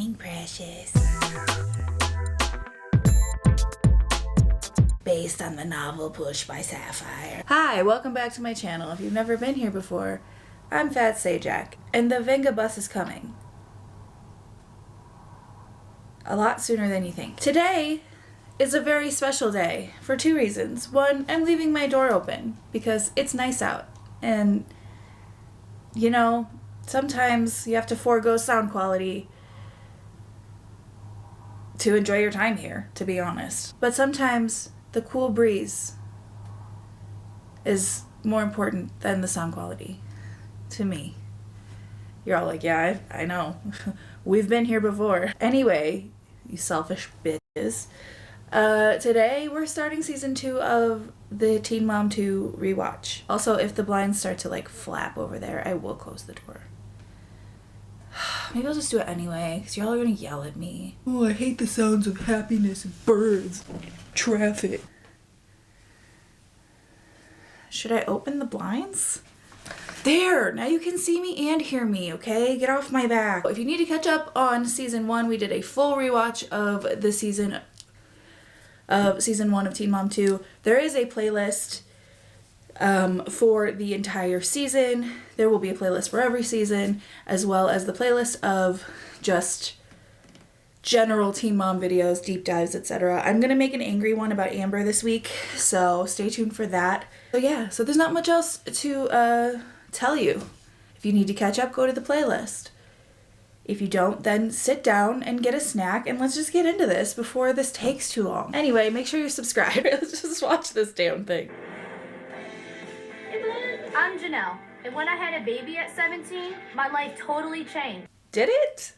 morning, precious. Based on the novel Push by Sapphire. Hi, welcome back to my channel. If you've never been here before, I'm Fat Sajak, and the Venga bus is coming. A lot sooner than you think. Today is a very special day for two reasons. One, I'm leaving my door open because it's nice out, and you know, sometimes you have to forego sound quality to enjoy your time here, to be honest. But sometimes the cool breeze is more important than the sound quality to me. You're all like, yeah, I know. We've been here before. Anyway, you selfish bitches. Today we're starting season 2 of the Teen Mom 2 rewatch. Also, if the blinds start to like flap over there, I will close the door. Maybe I'll just do it anyway, because y'all are gonna yell at me. Oh, I hate the sounds of happiness and birds. Traffic. Should I open the blinds? There! Now you can see me and hear me, okay? Get off my back. If you need to catch up on season 1, we did a full rewatch of the season 1 of Teen Mom 2. There is a playlist for the entire season. There will be a playlist for every season, as well as the playlist of just general Teen Mom videos, deep dives, etc. I'm gonna make an angry one about Amber this week, so stay tuned for that. So yeah, so there's not much else to tell you. If you need to catch up, go to the playlist. If you don't, then sit down and get a snack and let's just get into this before this takes too long. Anyway, make sure you're subscribed. Let's just watch this damn thing. I'm Janelle, and when I had a baby at 17, my life totally changed. Did it?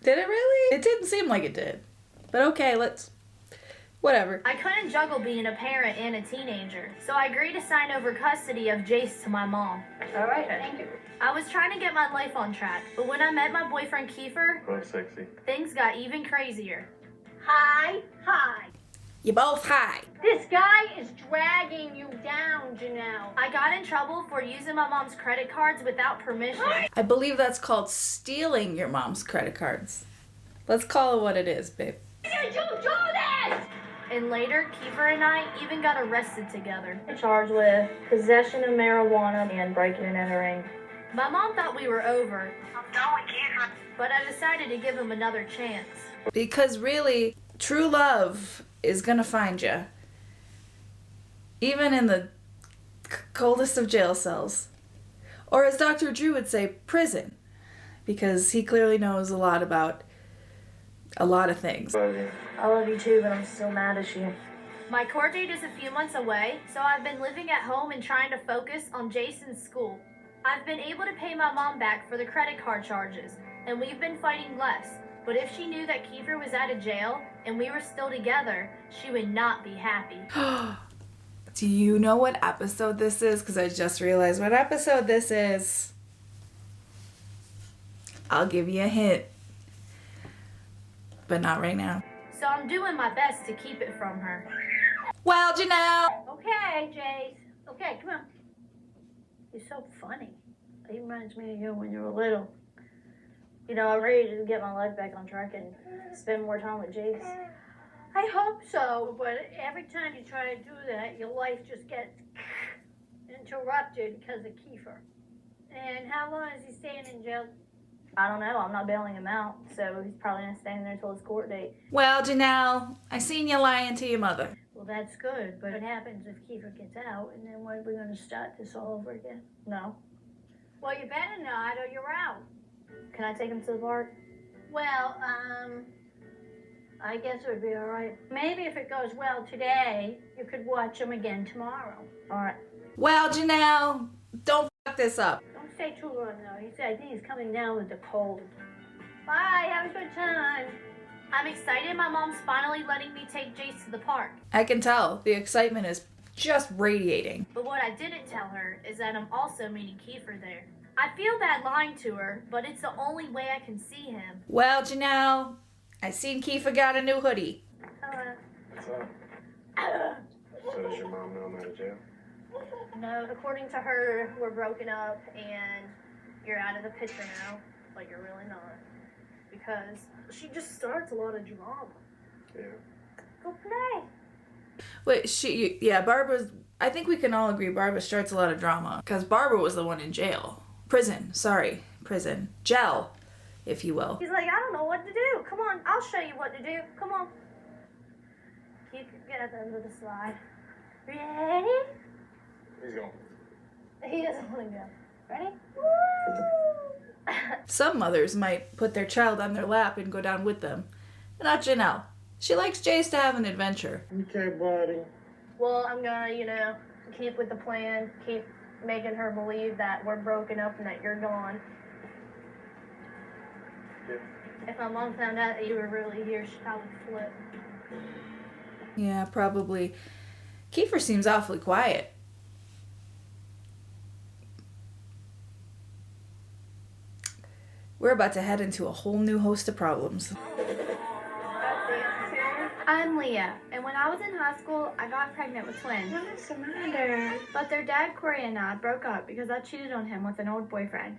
Did it really? It didn't seem like it did. But okay, whatever. I couldn't juggle being a parent and a teenager, so I agreed to sign over custody of Jace to my mom. All right, thank you. I was trying to get my life on track, but when I met my boyfriend Kiefer, Sexy. things got even crazier. Hi. You both high. This guy is dragging you down, Janelle. I got in trouble for using my mom's credit cards without permission. I believe that's called stealing your mom's credit cards. Let's call it what it is, babe. Why did you do this? And later, Kiefer and I even got arrested together. Charged with possession of marijuana and breaking and entering. My mom thought we were over, but I decided to give him another chance. Because really, true love is gonna find you. Even in the coldest of jail cells. Or as Dr. Drew would say, prison. Because he clearly knows a lot about a lot of things. I love you too, but I'm still mad at you. My court date is a few months away, so I've been living at home and trying to focus on Jason's school. I've been able to pay my mom back for the credit card charges, and we've been fighting less. But if she knew that Kiefer was out of jail and we were still together, she would not be happy. Do you know what episode this is? Because I just realized what episode this is. I'll give you a hint. But not right now. So I'm doing my best to keep it from her. Well, Janelle. Okay, Jace. Okay, come on. You're so funny. It reminds me of you when you were little. You know, I'm ready to get my life back on track and spend more time with Jace. I hope so, but every time you try to do that, your life just gets interrupted because of Kiefer. And how long is he staying in jail? I don't know. I'm not bailing him out, so he's probably not staying there till his court date. Well, Janelle, I seen you lying to your mother. Well, that's good, but what happens if Kiefer gets out, and then when are we going to start this all over again? No. Well, you better not, or you're out. Can I take him to the park? Well, I guess it would be all right. Maybe if it goes well today, you could watch him again tomorrow. All right. Well, Janelle, don't fuck this up. Don't stay too long, though. I think he's coming down with the cold. Bye, have a good time. I'm excited my mom's finally letting me take Jace to the park. I can tell. The excitement is just radiating. But what I didn't tell her is that I'm also meeting Kiefer there. I feel bad lying to her, but it's the only way I can see him. Well, Janelle, I seen Kiefer got a new hoodie. What's up? So does your mom know I'm out of jail? No, according to her, we're broken up and you're out of the picture now, but you're really not. because she just starts a lot of drama. Yeah. Go play. Wait, Barbara's, I think we can all agree Barbara starts a lot of drama. Because Barbara was the one in jail. Prison, jail, if you will. He's like, I don't know what to do. Come on, I'll show you what to do. Come on. Get at the end of the slide. Ready? He's going. He doesn't want to go. Ready? Some mothers might put their child on their lap and go down with them. Not Janelle. She likes Jace to have an adventure. Okay, buddy. Well, I'm gonna, keep with the plan. Keep making her believe that we're broken up and that you're gone. Yeah. If my mom found out that you were really here, she'd probably flip. Yeah, probably. Kiefer seems awfully quiet. We're about to head into a whole new host of problems. I'm Leah, and when I was in high school, I got pregnant with twins. What's the matter? But their dad, Corey, and I broke up because I cheated on him with an old boyfriend.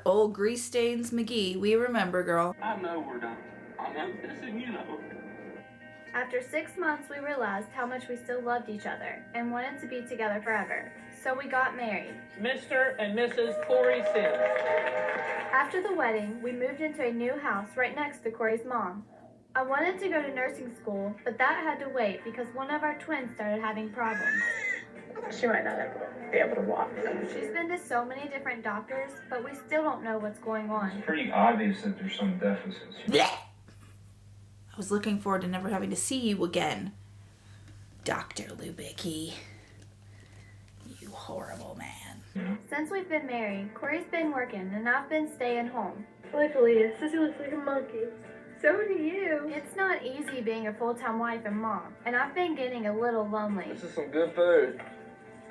Old Grease Stains McGee, we remember, girl. I know we're done. I'm missing you know. After 6 months, we realized how much we still loved each other and wanted to be together forever. So we got married. Mr. and Mrs. Corey Sims. After the wedding, we moved into a new house right next to Corey's mom. I wanted to go to nursing school, but that had to wait because one of our twins started having problems. She might not ever be able to walk. She's been to so many different doctors, but we still don't know what's going on. It's pretty obvious that there's some deficits. Blech. I was looking forward to never having to see you again. Dr. Lubicki. You horrible man. Since we've been married, Corey's been working and I've been staying home. Luckily, Sissy looks like a monkey. So do you. It's not easy being a full-time wife and mom, and I've been getting a little lonely. This is some good food.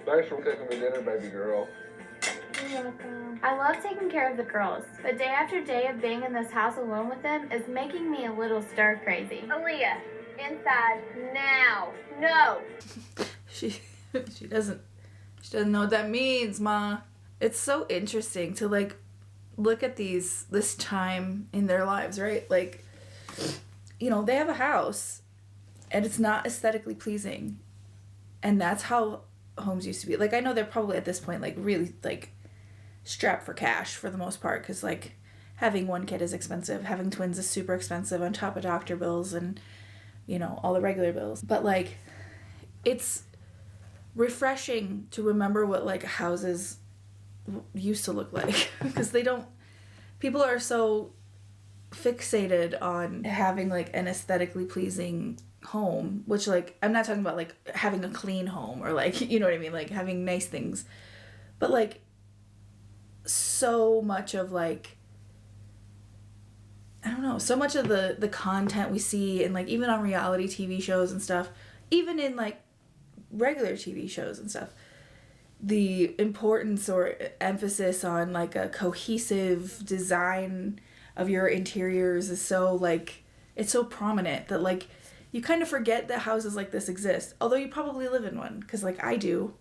Thanks for cooking the dinner, baby girl. You're welcome. I love taking care of the girls, but day after day of being in this house alone with them is making me a little stir crazy. Aaliyah, inside now. No. She doesn't know what that means, Ma. It's so interesting to look at this time in their lives, right? They have a house and it's not aesthetically pleasing. And that's how homes used to be. I know they're probably at this point really strapped for cash for the most part, because having one kid is expensive, having twins is super expensive on top of doctor bills and all the regular bills. But it's refreshing to remember what houses used to look like, because people are so fixated on having an aesthetically pleasing home, which I'm not talking about having a clean home or you know what I mean, having nice things, but so much of I don't know, so much of the content we see and even on reality TV shows and stuff, even in regular TV shows and stuff, the importance or emphasis on a cohesive design of your interiors is so it's so prominent that you kind of forget that houses like this exist, although you probably live in one, because I do.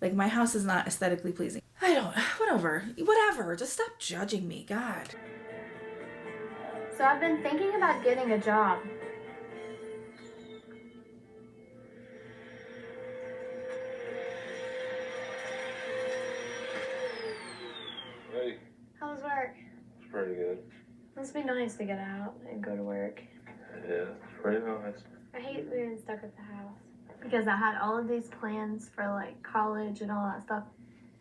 My house is not aesthetically pleasing. Whatever, just stop judging me, God. So I've been thinking about getting a job. Hey, How's work? it's pretty good. Must be nice to get out and go to work. Yeah, it's pretty nice. I hate being stuck at the house because I had all of these plans for college and all that stuff.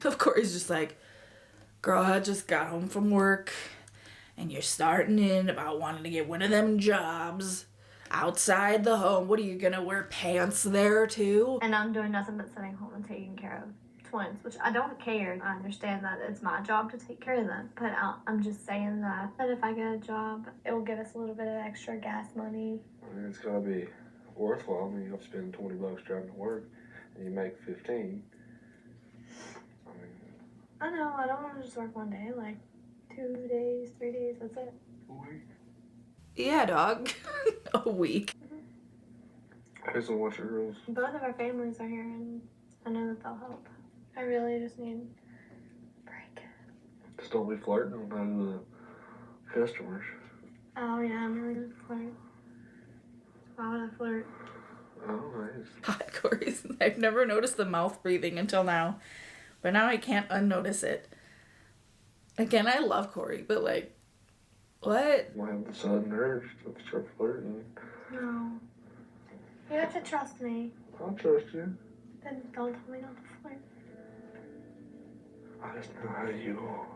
Of course, just girl, I just got home from work and you're starting in about wanting to get one of them jobs outside the home. What are you gonna wear pants there too? And I'm doing nothing but sitting home and taking care of twins, which I don't care. I understand that it's my job to take care of them, but I'm just saying that if I get a job, it will give us a little bit of extra gas money. I mean, it's gotta be worthwhile. I mean, you have to spend $20 driving to work and you make 15. I know, I don't want to just work one day, 2 days, 3 days, that's it. A week. Yeah, dog. A week. Who's gonna watch the girls? Both of our families are here, and I know that they'll help. I really just need a break. Just don't be flirting on how to customers. Oh yeah, I'm really good at flirt. Why would I flirt? Oh, nice. Hot Corey's. I've never noticed the mouth breathing until now, but now I can't unnotice it. Again, I love Corey, but like, what? Might have the sudden urge to start flirting. No. You have to trust me. I'll trust you. Then don't tell me not to flirt. I just know how you are.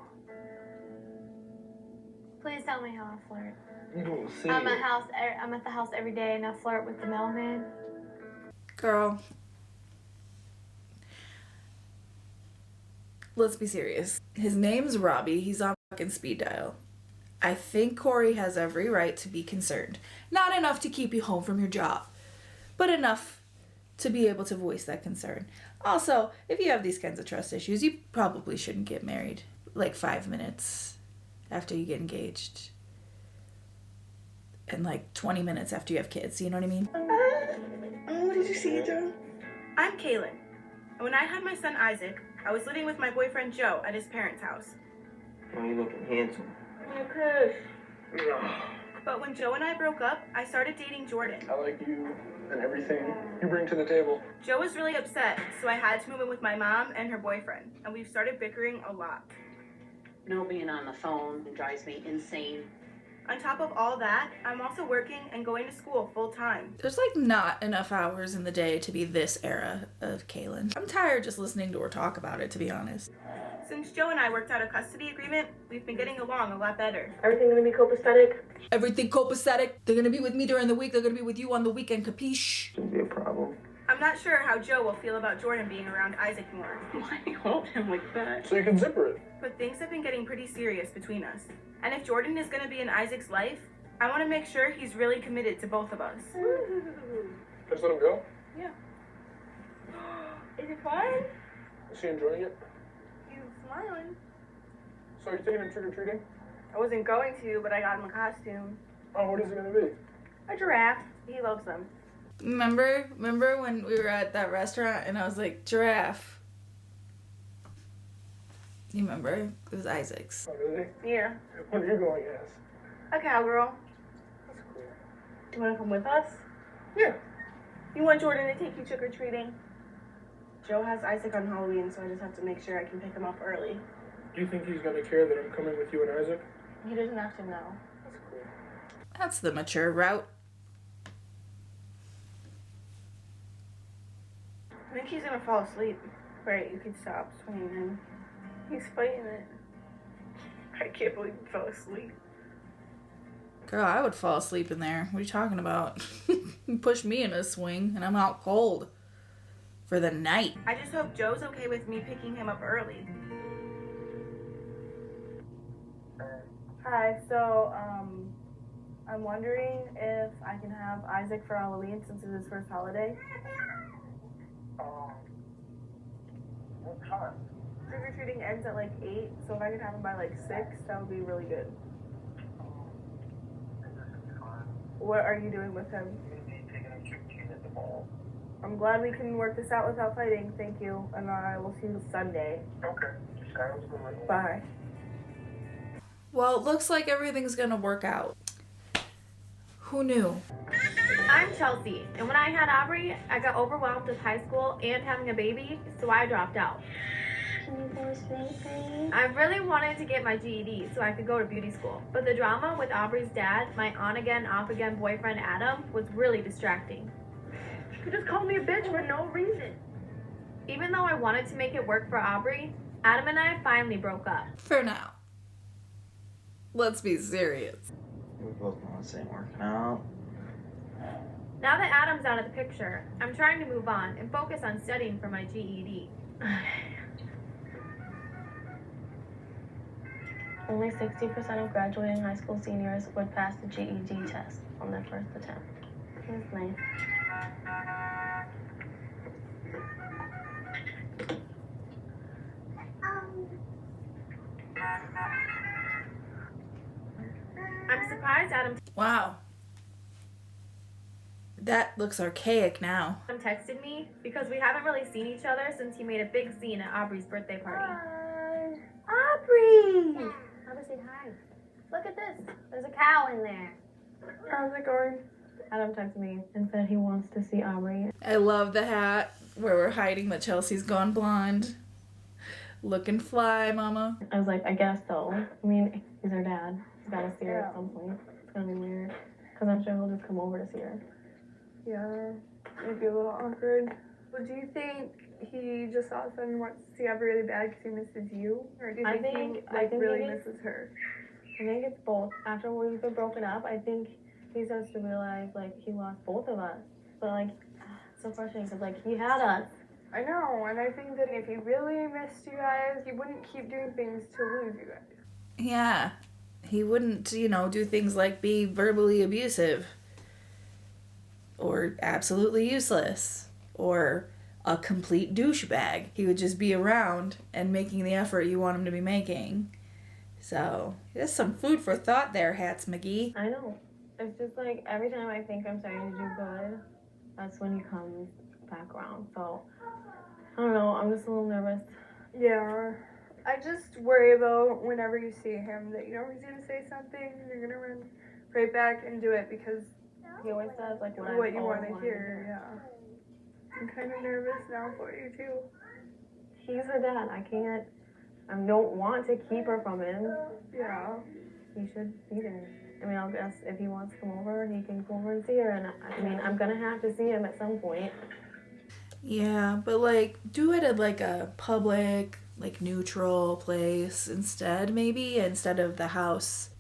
Please tell me how I flirt. You don't see I'm it. at the house every day and I flirt with the mailman. Girl. Let's be serious. His name's Robbie. He's on fucking speed dial. I think Corey has every right to be concerned. Not enough to keep you home from your job, but enough to be able to voice that concern. Also, if you have these kinds of trust issues, you probably shouldn't get married like 5 minutes after you get engaged. And like 20 minutes after you have kids, you know what I mean? Oh, did you see it, Joe? I'm Kaylin. And when I had my son Isaac, I was living with my boyfriend Joe at his parents' house. Oh, you looking handsome. Oh, Chris. But when Joe and I broke up, I started dating Jordan. I like you and everything you bring to the table. Joe was really upset, so I had to move in with my mom and her boyfriend, and we've started bickering a lot. No being on the phone drives me insane. On top of all that, I'm also working and going to school full time. There's like not enough hours in the day to be this era of Kaylin. I'm tired just listening to her talk about it, to be honest. Since Joe and I worked out a custody agreement, we've been getting along a lot better. Everything gonna be copacetic? Everything copacetic. They're gonna be with me during the week. They're gonna be with you on the weekend, capiche? Shouldn't be a problem. I'm not sure how Joe will feel about Jordan being around Isaac more. Why hold him like that? So you can zipper it. But things have been getting pretty serious between us. And if Jordan is going to be in Isaac's life, I want to make sure he's really committed to both of us. Just let him go. Yeah. Is it fun? Is he enjoying it? He's smiling. So are you taking him trick-or-treating? I wasn't going to, but I got him a costume. Oh, what is it gonna be? A giraffe. He loves them. Remember when we were at that restaurant and I was like, giraffe? You remember? It was Isaac's. Oh, really? Yeah. What are you going as? A cowgirl. That's cool. You want to come with us? Yeah. You want Jordan to take you trick-or-treating? Joe has Isaac on Halloween, so I just have to make sure I can pick him up early. Do you think he's gonna care that I'm coming with you and Isaac? He doesn't have to know. That's cool. That's the mature route. I think he's gonna fall asleep. Right, you can stop swinging him. He's fighting it. I can't believe he fell asleep. Girl, I would fall asleep in there. What are you talking about? You push me in a swing and I'm out cold for the night. I just hope Joe's okay with me picking him up early. Hi, so, I'm wondering if I can have Isaac for Halloween since it's his first holiday. What time? Trick-or-treating ends at like 8, so if I could have him by like 6, that would be really good. What are you doing with him? Taking him trick-or-treating at the mall. I'm glad we can work this out without fighting, thank you, and I will see you Sunday. Okay. Sounds good. Bye. Well, it looks like everything's gonna work out. Who knew? I'm Chelsea, and when I had Aubrey, I got overwhelmed with high school and having a baby, so I dropped out. Can you go to sleep, baby? I really wanted to get my GED so I could go to beauty school, but the drama with Aubrey's dad, my on-again, off-again boyfriend Adam, was really distracting. You just called me a bitch for no reason. Even though I wanted to make it work for Aubrey, Adam and I finally broke up. For now. Let's be serious. We both know this ain't working out. Now that Adam's out of the picture, I'm trying to move on and focus on studying for my GED. Only 60% of graduating high school seniors would pass the GED test on their first attempt. That's nice. I'm surprised Adam Wow. That looks archaic now. texted me because we haven't really seen each other since he made a big scene at Aubrey's birthday party. Aubrey! How to say hi? Look at this. There's a cow in there. How's it going? Adam texted me and said he wants to see Aubrey. I love the hat where we're hiding that Chelsea's gone blonde. Looking fly, mama. I was like, I guess so. I mean, he's her dad. He's got to see her at some point. It's going to be weird. Because I'm sure he'll just come over to see her. Yeah, it'd be a little awkward. Well, do you think he just all of a sudden wants to see Aubrey really bad because he misses you? Or do you think he really misses her? I think it's both. After we've been broken up, I think he starts to realize, like, he lost both of us. But, like, it's so frustrating because, like, he had us. I know, and I think that if he really missed you guys, he wouldn't keep doing things to lose you guys. Yeah. He wouldn't, you know, do things like be verbally abusive. Or absolutely useless. Or a complete douchebag. He would just be around and making the effort you want him to be making. So, there's some food for thought there, Hats McGee. I know. It's just like every time I think I'm starting to do good, that's when he comes back around. So, I don't know. I'm just a little nervous. Yeah. I just worry about whenever you see him that you know he's going to say something and you're going to run right back and do it because he always says like what you want to hear. Yeah. I'm kind of nervous now for you too. He's her dad. I don't want to keep her from him. Yeah. He should be there. I mean, I guess if he wants to come over, he can come over and see her. And I mean, I'm going to have to see him at some point. Yeah, but like, do it at like a public, like neutral place instead, maybe, instead of the house.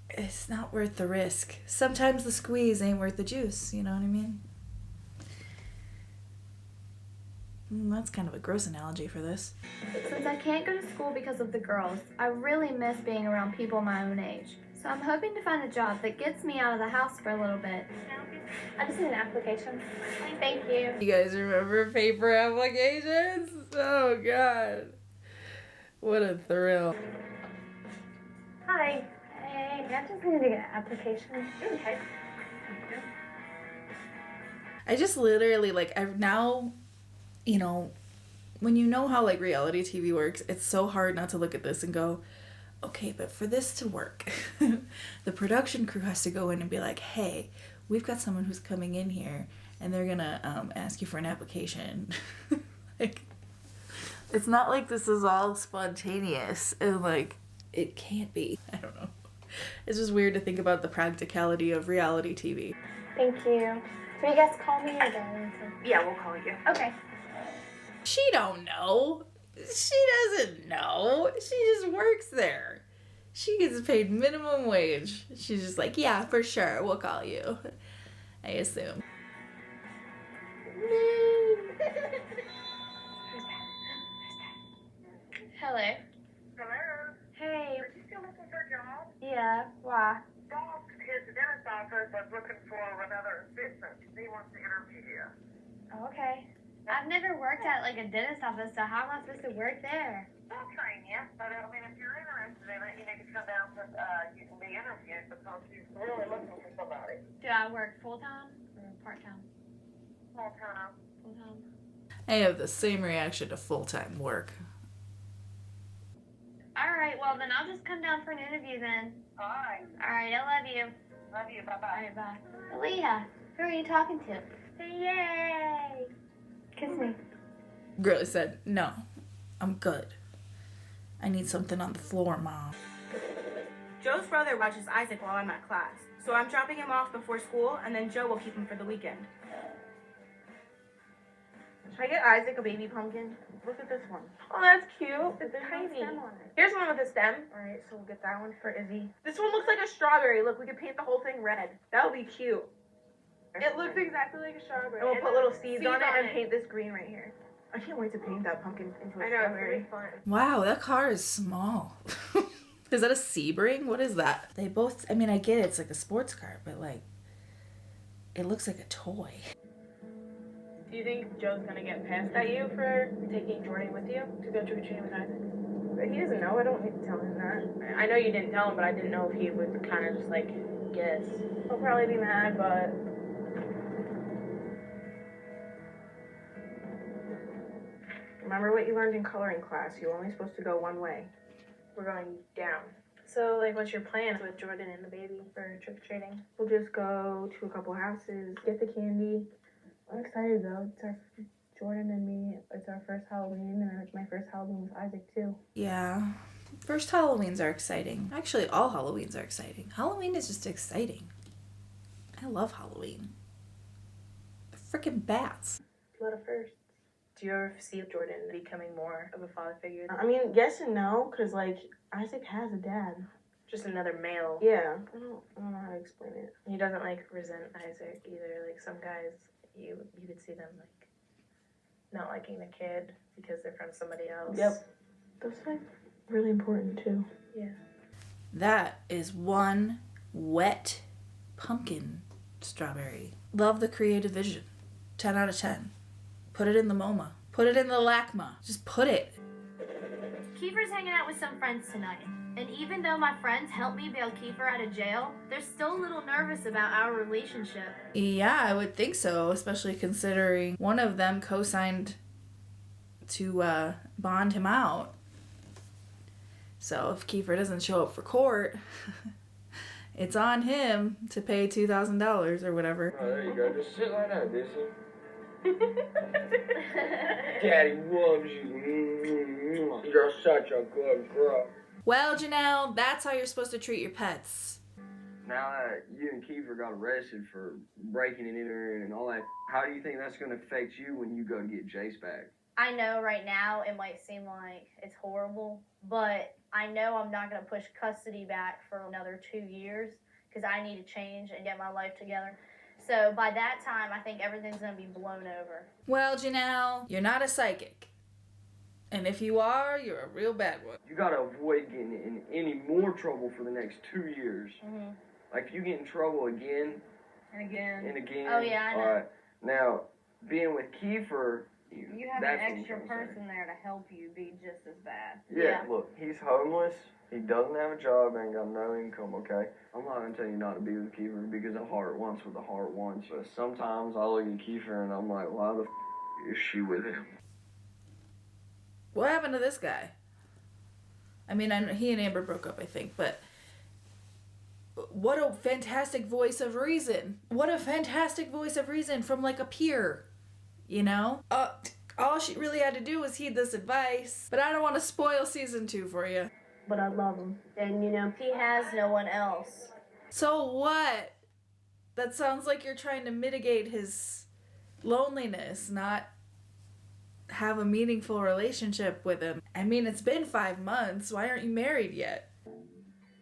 It's not worth the risk. Sometimes the squeeze ain't worth the juice, you know what I mean? That's kind of a gross analogy for this. Since I can't go to school because of the girls, I really miss being around people my own age. So I'm hoping to find a job that gets me out of the house for a little bit. I just need an application. Thank you. You guys remember paper applications? Oh God. What a thrill. Hi. Hey, I just need to get an application. Okay. I just literally, like, I've now, you know, when you know how, like, reality TV works, it's so hard not to look at this and go, okay, but for this to work, the production crew has to go in and be like, hey, we've got someone who's coming in here, and they're gonna ask you for an application. Like, it's not like this is all spontaneous, and, like, it can't be. I don't know. It's just weird to think about the practicality of reality TV. Thank you. Will you guys call me or Darlington? Yeah, we'll call you. Okay. She don't know. She doesn't know. She just works there. She gets paid minimum wage. She's just like, yeah, for sure, we'll call you. I assume. Hello. Hello? Hey. Are you still looking for a job? Yeah. Why? Bob is the dentist office is looking for another assistant. He wants to interview you. Okay. I've never worked at like a dentist office, so how am I supposed to work there? I'll train you, but I mean, if you're interested in it, you need to come down to you can be interviewed because he's really looking for somebody. Do I work full-time or part-time? Full time. Full-time. I have the same reaction to full-time work. Alright, well then I'll just come down for an interview then. Alright. Alright, I love you. Love you. Bye-bye. Alright, bye. Aaliyah, who are you talking to? Yay! Kiss me. Girl said, no, I'm good. I need something on the floor, Mom. Joe's brother watches Isaac while I'm at class, so I'm dropping him off before school, and then Joe will keep him for the weekend. Should I get Isaac a baby pumpkin? Look at this one. Oh, that's cute. It's tiny. it. Here's one with a stem. Alright, so we'll get that one for Izzy. This one looks like a strawberry. Look, we could paint the whole thing red. That would be cute. It looks exactly like a strawberry. And we'll put little seeds on it and paint this green right here. I can't wait to paint that pumpkin into a strawberry. It's really fun. Wow, that car is small. Is that a Sebring? What is that? They both, I mean, I get it, it's like a sports car, but like, it looks like a toy. Do you think Joe's gonna get pissed at you for taking Jordan with you to go trick-or-treating with Isaac? But he doesn't know. I don't need to tell him that. I know you didn't tell him, but I didn't know if he would kind of just like guess. He'll probably be mad, but remember what you learned in coloring class. You're only supposed to go one way. we're going down. So, like, what's your plan with Jordan and the baby for trick-or-treating? We'll just go to a couple houses, get the candy. I'm excited, though. It's our Jordan and me. It's our first Halloween, and it's my first Halloween with Isaac, too. Yeah. First Halloweens are exciting. Actually, all Halloweens are exciting. Halloween is just exciting. I love Halloween. The freaking bats. A lot of firsts. Do you ever see Jordan becoming more of a father figure? I mean, yes and no, because, like, Isaac has a dad. Just another male. Yeah. I don't know how to explain it. He doesn't, like, resent Isaac either. Like, some guys, you could see them, like, not liking the kid because they're from somebody else. Yep. That's, like, really important, too. Yeah. That is one wet pumpkin strawberry. Love the creative vision. 10 out of 10. Put it in the MoMA. Put it in the LACMA. Just put it. Kiefer's hanging out with some friends tonight. And even though my friends helped me bail Kiefer out of jail, they're still a little nervous about our relationship. Yeah, I would think so, especially considering one of them co-signed to bond him out. So if Kiefer doesn't show up for court, it's on him to pay $2,000 or whatever. Oh, there you go. Just sit like that, Dissy. Daddy loves you. You're such a good girl. Well, Janelle, that's how you're supposed to treat your pets. Now that you and Kiefer got arrested for breaking and entering and all that, how do you think that's going to affect you when you go to get Jace back? I know right now it might seem like it's horrible, but I know I'm not going to push custody back for another 2 years because I need to change and get my life together. So by that time, I think everything's going to be blown over. Well, Janelle, you're not a psychic. And if you are, you're a real bad one. You got to avoid getting in any more trouble for the next 2 years. Mm-hmm. Like, if you get in trouble again And again. and again. Oh, yeah, I know. All right. Now, being with Kiefer, You have that's an what extra I'm trying to say. person there to help you be just as bad. Yeah, look, he's homeless. He doesn't have a job, ain't got no income, okay? I'm not gonna tell you not to be with Kiefer because a heart wants what the heart wants. But sometimes I look at Kiefer and I'm like, why the is she with him? What happened to this guy? I mean, he and Amber broke up, I think, but what a fantastic voice of reason. What a fantastic voice of reason from, like, a peer, you know? All she really had to do was heed this advice, but I don't want to spoil season 2 for you. But I love him. And, you know, he has no one else. So what? That sounds like you're trying to mitigate his loneliness, not have a meaningful relationship with him. I mean, it's been 5 months. Why aren't you married yet?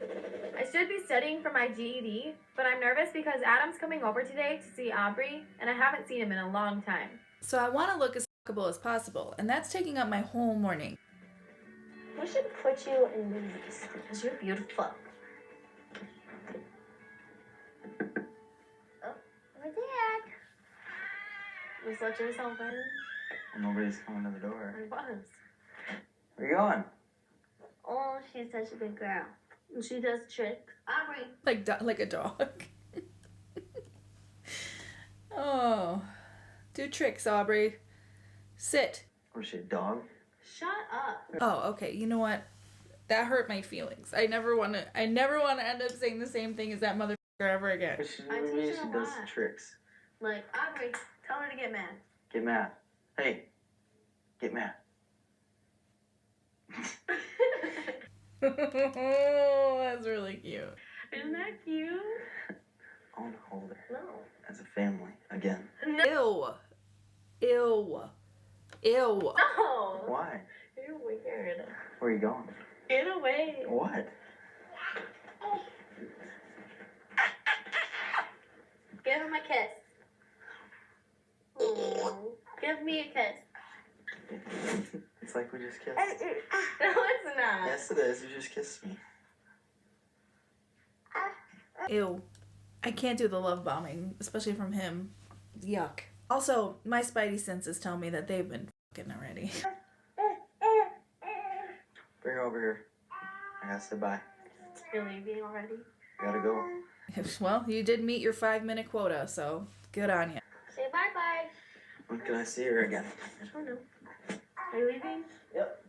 I should be studying for my GED, but I'm nervous because Adam's coming over today to see Aubrey, and I haven't seen him in a long time. So I want to look as fuckable as possible, and that's taking up my whole morning. We should put you in movies because you're beautiful. Oh, my dad. Was that your cell phone? Nobody's coming to the door. I was. Where you going? Oh, she's such a good girl. And she does tricks. Aubrey. Like a dog. Oh. Do tricks, Aubrey. Sit. Was she a dog? Shut up. Oh, okay. You know what? That hurt my feelings. I never want to end up saying the same thing as that motherfucker ever again. She I teach her a does lot. tricks. Like, Aubrey, tell her to get mad. Get mad. Hey, get mad. That's really cute. Isn't that cute? I want to hold her. No. As a family again. Ew. Ew. Ew. No. Why? You're weird. Where are you going? Get away. What? Give him a kiss. Oh, give me a kiss. It's like we just kissed. No, it's not. Yes, it is. You just kissed me. Ew. I can't do the love bombing, especially from him. Yuck. Also, my spidey senses tell me that they've been fucking already. Bring her over here. I gotta say bye. You're leaving already? I gotta go. Well, you did meet your 5-minute quota, so good on you. Say bye-bye. When can I see her again? I don't know. Are you leaving? Yep.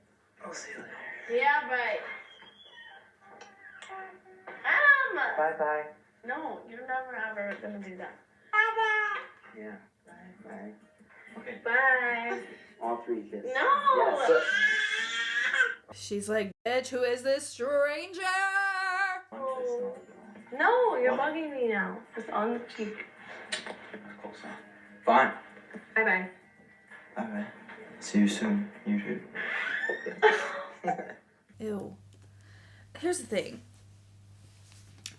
I'll see you later. Yeah, but Bye-bye. No, you're never ever gonna do that. Yeah. Bye-bye. Okay. Bye. All three kiss. No! Yes. She's like, bitch, who is this stranger? Oh. No, you're bugging me now. Just on the cheek. Close enough. Fine. Bye-bye. Bye-bye. See you soon, YouTube. Ew. Here's the thing.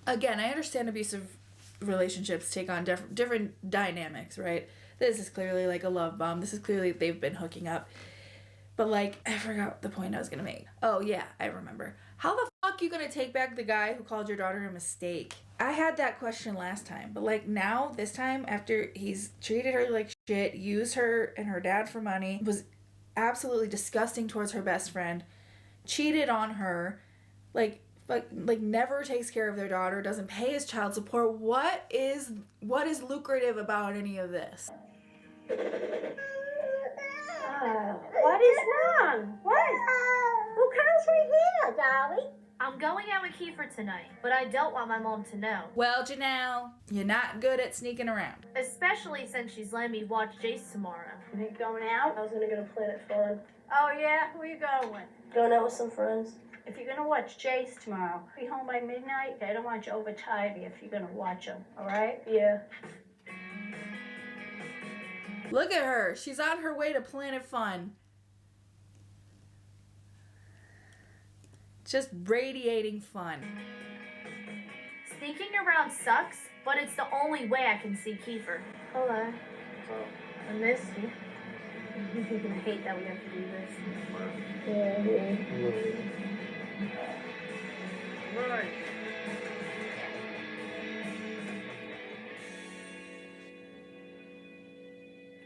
Again, I understand abusive relationships take on different dynamics, right? This is clearly like a love bomb. This is clearly they've been hooking up. But like, I forgot the point I was gonna make. Oh yeah, I remember. How the fuck you gonna take back the guy who called your daughter a mistake? I had that question last time, but like now, this time, after he's treated her like shit, used her and her dad for money, was absolutely disgusting towards her best friend, cheated on her, like never takes care of their daughter, doesn't pay his child support. What is lucrative about any of this? What is wrong? What? Who comes right here, Dolly? I'm going out with Kiefer tonight, but I don't want my mom to know. Well, Janelle, you're not good at sneaking around. Especially since she's letting me watch Jace tomorrow. You ain't going out? I was gonna go to Planet Fun. Oh, yeah? Who you going with? Going out with some friends. If you're gonna watch Jace tomorrow, be home by midnight. I don't want you overtired if you're gonna watch him, alright? Yeah. Look at her. She's on her way to Planet Fun. Just radiating fun. Sneaking around sucks, but it's the only way I can see Kiefer. Hello. I miss you. I hate that we have to do this. Right.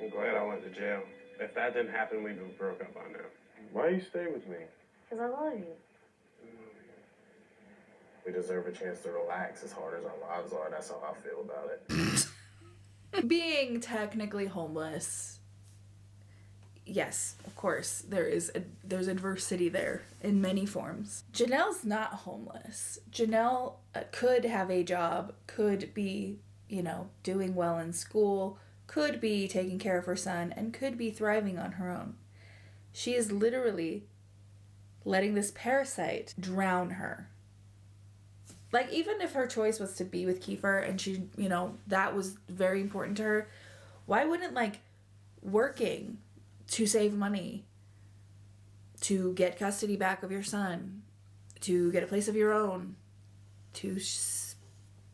I'm glad I went to jail. If that didn't happen, we'd have broke up by now. Why you stay with me? Because I love you. We deserve a chance to relax as hard as our lives are. That's how I feel about it. Being technically homeless, yes, of course, there's adversity there in many forms. Janelle's not homeless. Janelle could have a job, could be, doing well in school, could be taking care of her son, and could be thriving on her own. She is literally letting this parasite drown her. Like, even if her choice was to be with Kiefer and she, that was very important to her, why wouldn't, working to save money, to get custody back of your son, to get a place of your own, to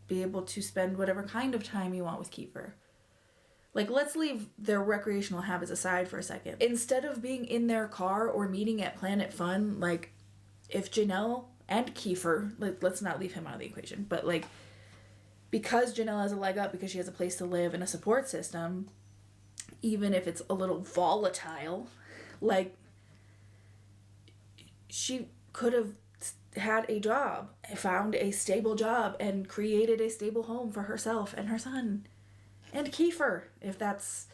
be able to spend whatever kind of time you want with Kiefer? Let's leave their recreational habits aside for a second. Instead of being in their car or meeting at Planet Fun, if Janelle and Kiefer, let's not leave him out of the equation, but because Janelle has a leg up, because she has a place to live and a support system, even if it's a little volatile, she could have had a job, found a stable job, and created a stable home for herself and her son. And Kiefer, if that's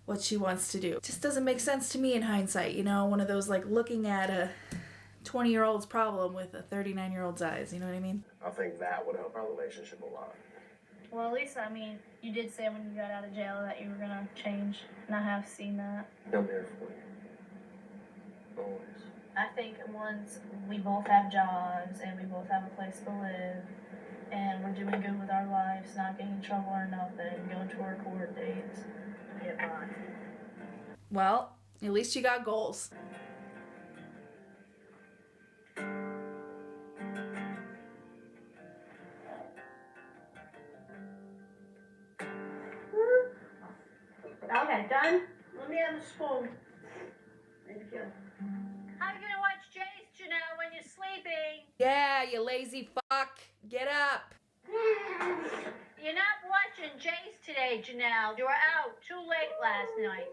what she wants to do. It just doesn't make sense to me in hindsight, one of those looking at a 20-year-old's problem with a 39-year-old's eyes, you know what I mean? I think that would help our relationship a lot. Well, at least, you did say when you got out of jail that you were gonna change, and I have seen that. I'm here for you. Always. I think once we both have jobs and we both have a place to live and we're doing good with our lives, not getting in trouble or nothing, going to our court dates, get by. Well, at least you got goals. Okay, done? Let me have a spoon. Thank you. How you gonna watch Jace, Janelle, when you're sleeping? Yeah, you lazy fuck. Get up. You're not watching Jace today, Janelle. You were out too late last night.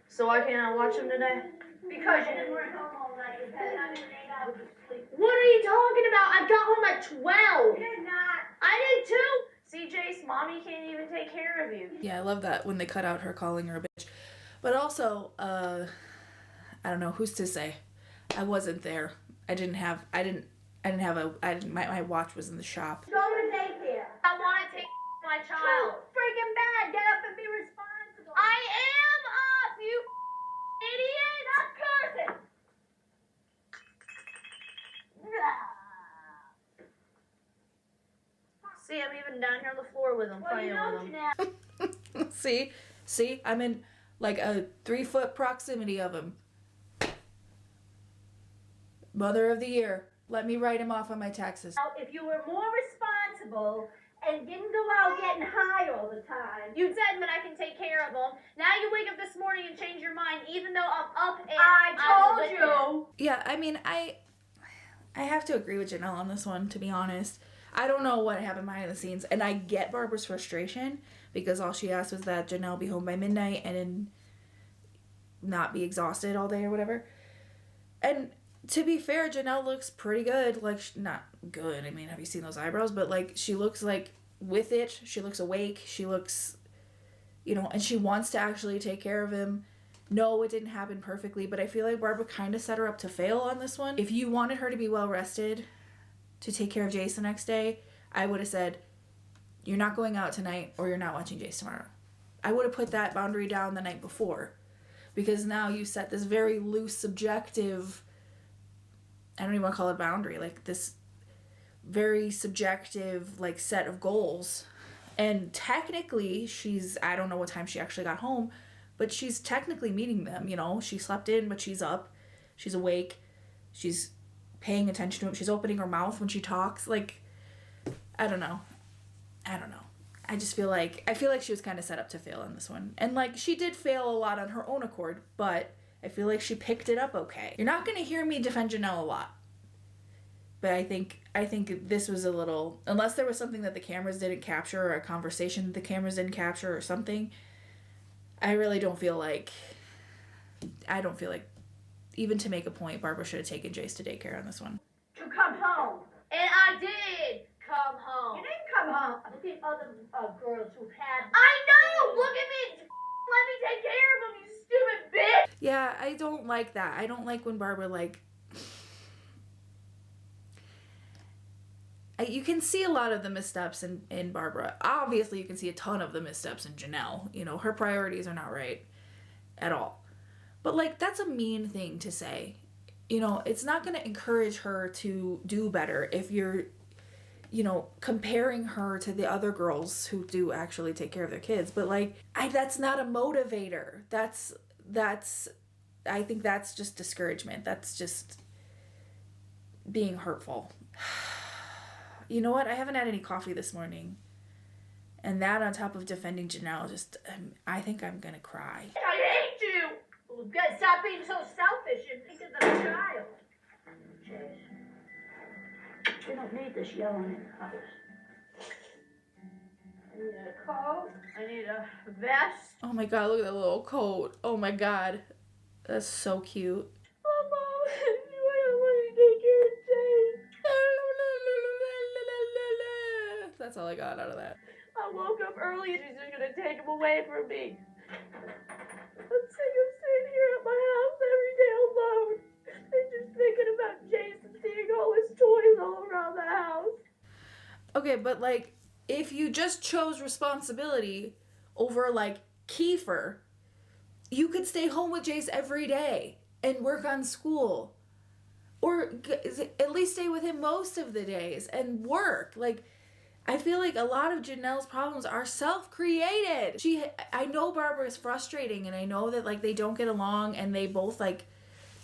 So why can't I watch him today? Because you didn't work home all night. You had not been out to sleep. What are you talking about? I got home at 12. You're not. I did too. See, Jace, Mommy can't even take care of you. Yeah, I love that when they cut out her calling her a bitch. But also, I don't know, who's to say? I wasn't there. I My watch was in the shop. Go to daycare. I want to take my child. Freaking bad. Get up and be responsible. I am up, you idiot! Stop cursing. See, I'm even down here on the floor with him, Well, playing you know, with him. Janelle. See, I'm in like a 3-foot proximity of him. Mother of the year. Let me write him off on my taxes. Now, if you were more responsible and didn't go out getting high all the time. You said that I can take care of him. Now you wake up this morning and change your mind, even though I'm up and I told you. Yeah, I mean, I have to agree with Janelle on this one, to be honest. I don't know what happened behind the scenes, and I get Barbara's frustration because all she asked was that Janelle be home by midnight and not be exhausted all day or whatever. And to be fair, Janelle looks pretty good. Like, not good. I mean, have you seen those eyebrows? But, like, she looks, like, with it. She looks awake. She looks, you know, and she wants to actually take care of him. No, it didn't happen perfectly, but I feel like Barbara kind of set her up to fail on this one. If you wanted her to be well rested to take care of Jace the next day, I would have said, you're not going out tonight or you're not watching Jace tomorrow. I would have put that boundary down the night before, because now you set this very loose, subjective, I don't even want to call it boundary, like this very subjective, like, set of goals. And technically I don't know what time she actually got home, but she's technically meeting them, you know. She slept in, but she's up. She's awake. She's paying attention to him. She's opening her mouth when she talks. Like, I don't know. I just feel like she was kind of set up to fail in this one. And, like, she did fail a lot on her own accord, but I feel like she picked it up okay. You're not going to hear me defend Janelle a lot. But I think this was a little, unless there was something that the cameras didn't capture or a conversation that the cameras didn't capture or something, I really don't feel like even to make a point, Barbara should have taken Jace to daycare on this one. To come home. And I did come home. You didn't come home. Look at other girls who've had. I know! Look at me! Let me take care of him, you stupid bitch! Yeah, I don't like that. I don't like when Barbara, like, you can see a lot of the missteps in Barbara. Obviously, you can see a ton of the missteps in Janelle. You know, her priorities are not right at all. But, like, that's a mean thing to say. You know, it's not going to encourage her to do better if you're, you know, comparing her to the other girls who do actually take care of their kids. But, like, that's not a motivator. I think that's just discouragement. That's just being hurtful. You know what? I haven't had any coffee this morning. And that on top of defending Janelle, just, I think I'm going to cry. I hate you. Well, stop being so selfish and think of the child. Jeez. We don't need this yelling in the house. I need a coat. I need a vest. Oh my god, look at that little coat. Oh my god. That's so cute. Oh, Mom, I want to take care of Jace. That's all I got out of that. I woke up early and she's just gonna take him away from me. I'm sick of sitting here at my house every day alone and just thinking about Jace and seeing all his toys all around the house. Okay, but, like, if you just chose responsibility over, like, Kiefer, you could stay home with Jace every day and work on school. Or at least stay with him most of the days and work. Like, I feel like a lot of Janelle's problems are self-created. I know Barbara is frustrating, and I know that, like, they don't get along and they both, like,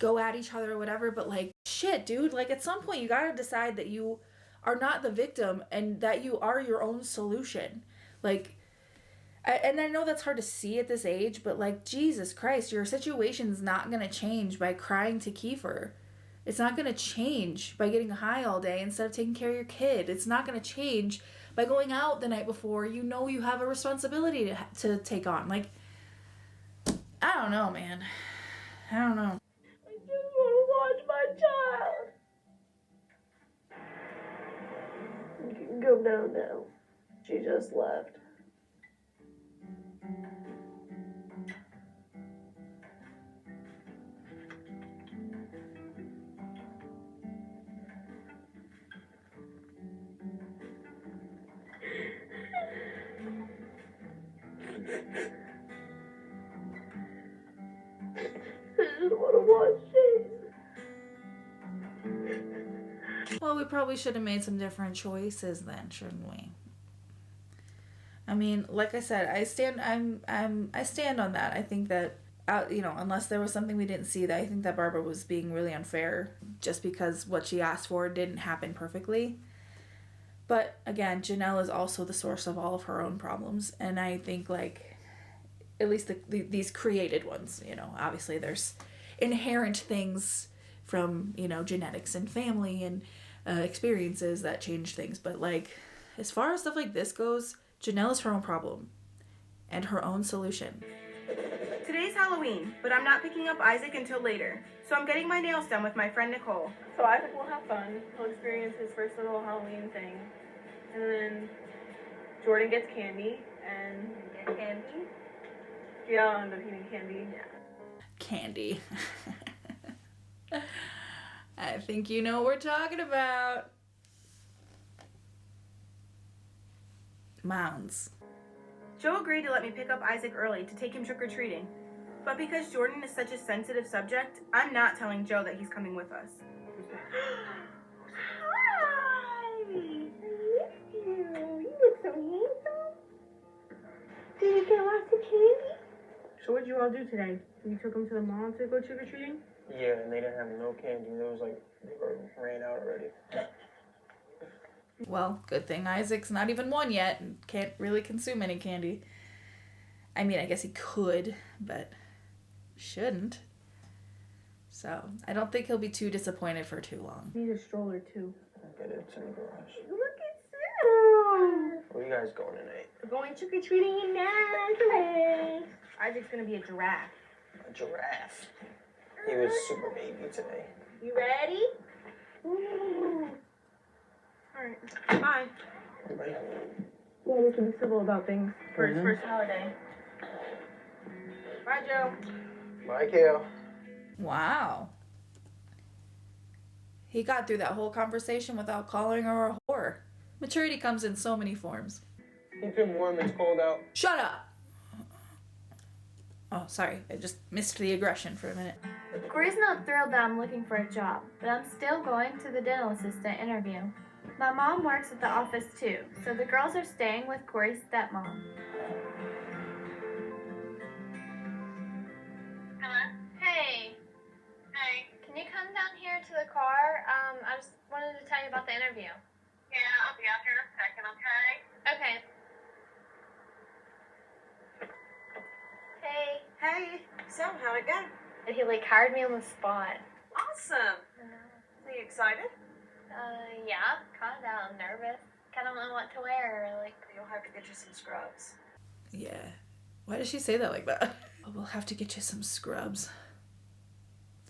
go at each other or whatever, but, like, shit, dude, like, at some point you gotta decide that you are not the victim and that you are your own solution. Like, and I know that's hard to see at this age, but, like, Jesus Christ, your situation's not gonna change by crying to Kiefer. It's not going to change by getting high all day instead of taking care of your kid. It's not going to change by going out the night before. You know you have a responsibility to take on. Like, I don't know, man. I don't know. I just want to watch my child. You can go down now. She just left. Well, we probably should have made some different choices then, shouldn't we? I mean, like I said, I stand on that. I think that unless there was something we didn't see, that I think that Barbara was being really unfair just because what she asked for didn't happen perfectly. But again, Janelle is also the source of all of her own problems, and I think like at least these created ones, obviously there's inherent things from, genetics and family and experiences that change things. But like, as far as stuff like this goes, Janelle is her own problem and her own solution. Today's Halloween, but I'm not picking up Isaac until later, so I'm getting my nails done with my friend Nicole. So Isaac will have fun. He'll experience his first little Halloween thing. And then Jordan gets candy and... Get candy? Yeah, I'll end up eating candy. Yeah. Candy. I think you know what we're talking about. Mounds. Joe agreed to let me pick up Isaac early to take him trick-or-treating. But because Jordan is such a sensitive subject, I'm not telling Joe that he's coming with us. Hi! I missed you. You look so handsome. Did you get lots of candy? So what did you all do today? You took them to the mall to go trick-or-treating? Yeah, and they didn't have no candy. It was like they ran out already. Well, good thing Isaac's not even 1 yet and can't really consume any candy. I mean, I guess he could, but shouldn't. So, I don't think he'll be too disappointed for too long. Need a stroller too. Okay, it's in the garage. Look at Sam. Where you guys going tonight? We're going trick-or-treating in Nazareth. Isaac's gonna be a giraffe. A giraffe. He was super baby today. You ready? Alright, bye. Bye. Yeah, we can be civil about things for his first holiday. Bye, Joe. Bye, Kale. Wow. He got through that whole conversation without calling her a whore. Maturity comes in so many forms. Keep him warm, it's cold out. Shut up! Oh, sorry. I just missed the aggression for a minute. Corey's not thrilled that I'm looking for a job, but I'm still going to the dental assistant interview. My mom works at the office too, so the girls are staying with Corey's stepmom. Hello? Hey, Hey. can you come down here to the car? I just wanted to tell you about the interview. Yeah, I'll be out here in a second, okay? Okay. Hey. Hey. So, how'd it go? He hired me on the spot. Awesome. Are you excited? Yeah, kinda. I'm nervous. Kinda don't know what to wear, You'll have to get you some scrubs. Yeah. Why does she say that like that? Oh, we'll have to get you some scrubs.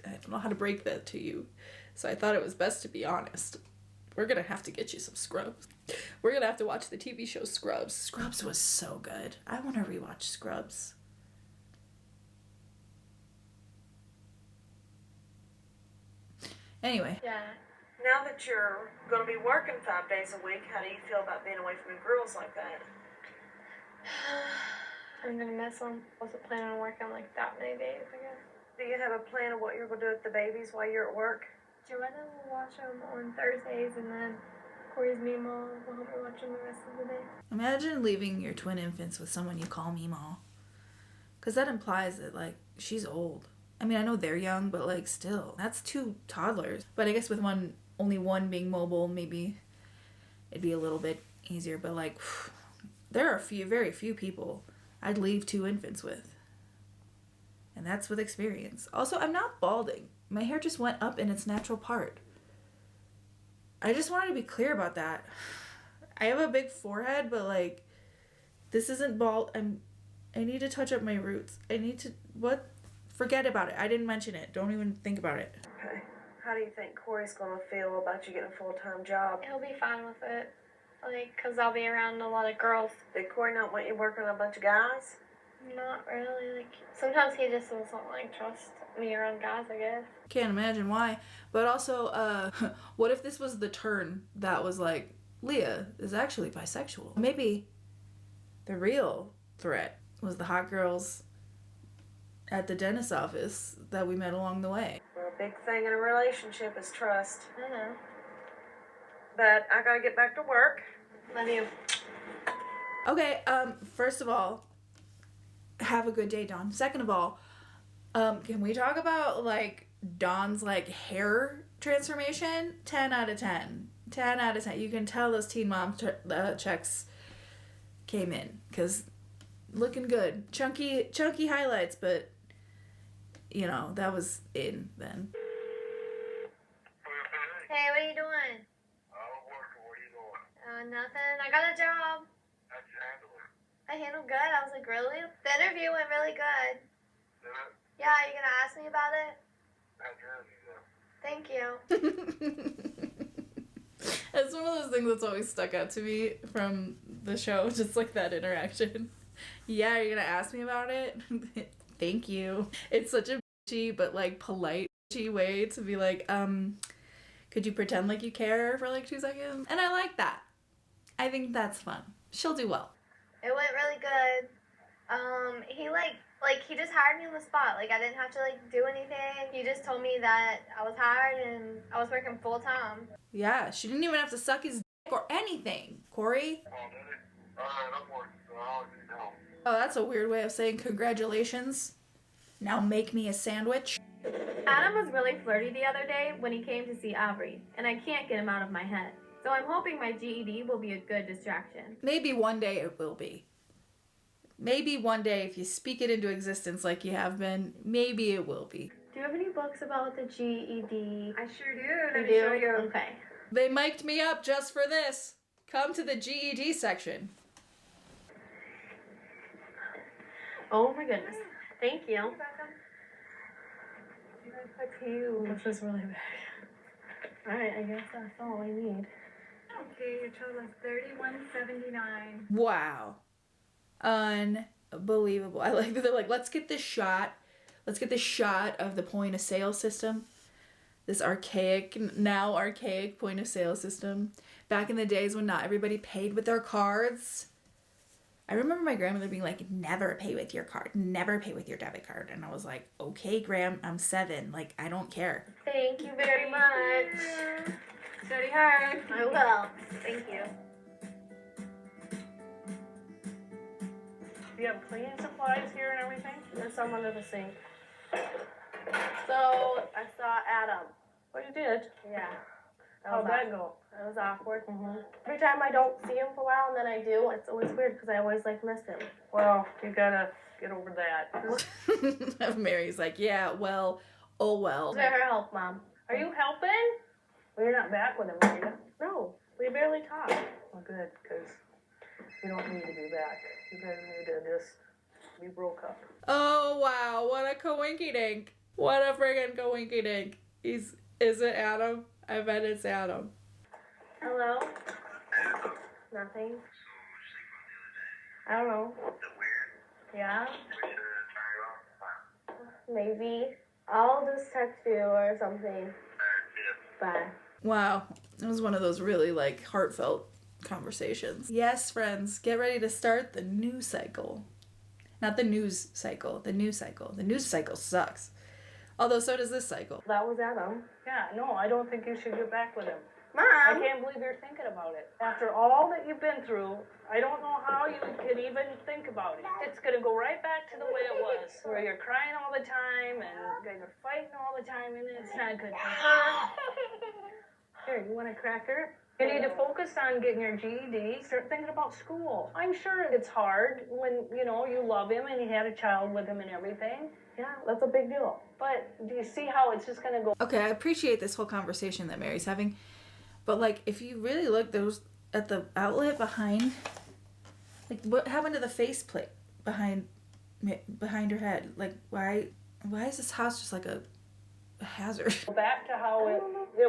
I don't know how to break that to you, so I thought it was best to be honest. We're gonna have to get you some scrubs. We're gonna have to watch the TV show Scrubs. Scrubs was so good. I want to rewatch Scrubs. Anyway. Yeah. Now that you're going to be working 5 days a week, how do you feel about being away from the girls like that? I'm gonna miss them. Wasn't planning on working that many days, I guess. Do you have a plan of what you're going to do with the babies while you're at work? Joanna will watch them on Thursdays, and then Corey's Meemaw will help me watch them the rest of the day. Imagine leaving your twin infants with someone you call Meemaw. Because that implies that, she's old. I mean, I know they're young, but, still. That's 2 toddlers. But I guess with only one being mobile, maybe it'd be a little bit easier. But, there are very few people I'd leave 2 infants with. And that's with experience. Also, I'm not balding. My hair just went up in its natural part. I just wanted to be clear about that. I have a big forehead, but, this isn't bald. I need to touch up my roots. I need to... What? Forget about it. I didn't mention it. Don't even think about it. Okay. How do you think Corey's going to feel about you getting a full-time job? He'll be fine with it. Because I'll be around a lot of girls. Did Corey not want you working with a bunch of guys? Not really. Sometimes he just doesn't, trust me around guys, I guess. Can't imagine why. But also, what if this was the turn that was Leah is actually bisexual? Maybe the real threat was the hot girls at the dentist's office that we met along the way. Well, a big thing in a relationship is trust. I know. but I gotta get back to work. Love you. Okay, first of all, have a good day, Dawn. Second of all, can we talk about, like, Dawn's, like, hair transformation? 10 out of 10. 10 out of 10. You can tell those Teen Mom checks came in, because looking good. Chunky highlights, but, you know, that was in then. Hey, what are you doing? I'm working. What are you doing? Nothing. I got a job. How'd you handle it? I handled good. I was like, really? The interview went really good. Did it? Yeah, are you gonna ask me about it? How'd your interview go? Thank you. It's one of those things that's always stuck out to me from the show, just like that interaction. Yeah, you're gonna ask me about it? Thank you. It's such a bitchy but like polite bitchy way to be like, could you pretend like you care for like 2 seconds? And I like that. I think that's fun. She'll do well. It went really good. He just hired me on the spot. Like, I didn't have to, like, do anything. He just told me that I was hired and I was working full time. Yeah, she didn't even have to suck his dick or anything, Corey. Oh, did it? Alright, I'm working, so I'll let you know. Oh, that's a weird way of saying congratulations. Now make me a sandwich. Adam was really flirty the other day when he came to see Aubrey, and I can't get him out of my head. So I'm hoping my GED will be a good distraction. Maybe one day it will be. Maybe one day, if you speak it into existence like you have been, maybe it will be. Do you have any books about the GED? I sure do. You Let me show you. Okay. They mic'd me up just for this. Come to the GED section. Oh my goodness. Thank you. This is really bad. Alright, I guess that's all I need. Okay, your total is $31.79. Wow. Unbelievable. I like that they're like, let's get this shot. Let's get this shot of the point of sale system. This now archaic point of sale system. Back in the days when not everybody paid with their cards. I remember my grandmother being like, never pay with your card. Never pay with your debit card. And I was like, okay, Gram, I'm 7. Like, I don't care. Thank you very much. Study hard. I will. Thank you. You have cleaning supplies here and everything? There's some under the sink. So, I saw Adam. Oh, you did? Yeah. How'd that go? It was awkward. Every time I don't see him for a while and then I do, it's always weird because I always like miss him. Well, you gotta get over that. Mary's like, yeah, well, oh well. Better help, Mom. Are you helping? Well, you're not back with him, are you? No, we barely talk. Well, good, because you don't need to be back. You guys need to just be broke up. Oh, wow. What a coinky-dink. What a friggin' coinky-dink. Is it Adam? I bet it's Adam. Hello? Nothing. I don't know. Yeah? Maybe. I'll just text you or something. Bye. Wow. It was one of those really, like, heartfelt conversations. Yes, friends, get ready to start the news cycle. Not the news cycle, the news cycle. The news cycle sucks. Although so does this cycle. That was Adam. Yeah, no, I don't think you should get back with him. Mom! I can't believe you're thinking about it. After all that you've been through, I don't know how you could even think about it. It's gonna go right back to the way it was, where you're crying all the time and you guys are fighting all the time, and it's not good for her. Here, you want a cracker? You need to focus on getting your GED. Start thinking about school. I'm sure it's hard when, you know, you love him and he had a child with him and everything. Yeah, that's a big deal. But do you see how it's just gonna go? Okay, I appreciate this whole conversation that Mary's having. But, like, if you really look, there was at the outlet behind, like, what happened to the faceplate behind her head? Like, why is this house just like a hazard? Back to how it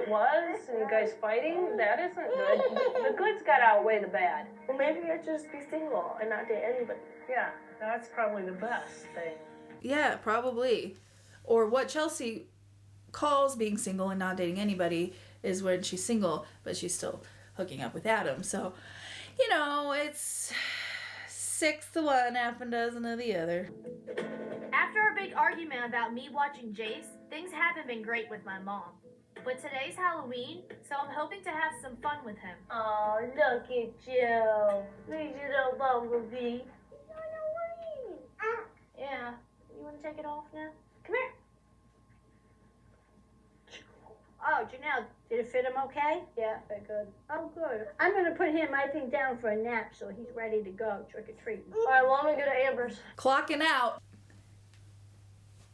was, and you guys fighting, that isn't good. The good's got to outweigh the bad. Well, maybe I just be single and not date anybody. Yeah, that's probably the best thing. Yeah, probably. Or what Chelsea calls being single and not dating anybody is when she's single, but she's still hooking up with Adam. So, you know, it's 6 to 1, half a dozen of the other. After our big argument about me watching Jace, things haven't been great with my mom. But today's Halloween, so I'm hoping to have some fun with him. Oh, look at you. Look at your little bumblebee. Halloween. Yeah. You want to take it off now? Come here. Oh, Janelle, did it fit him okay? Yeah, very good. Oh, good. I'm going to put him, I think, down for a nap so he's ready to go trick-or-treating. All right, well, I'm going to go to Amber's. Clocking out.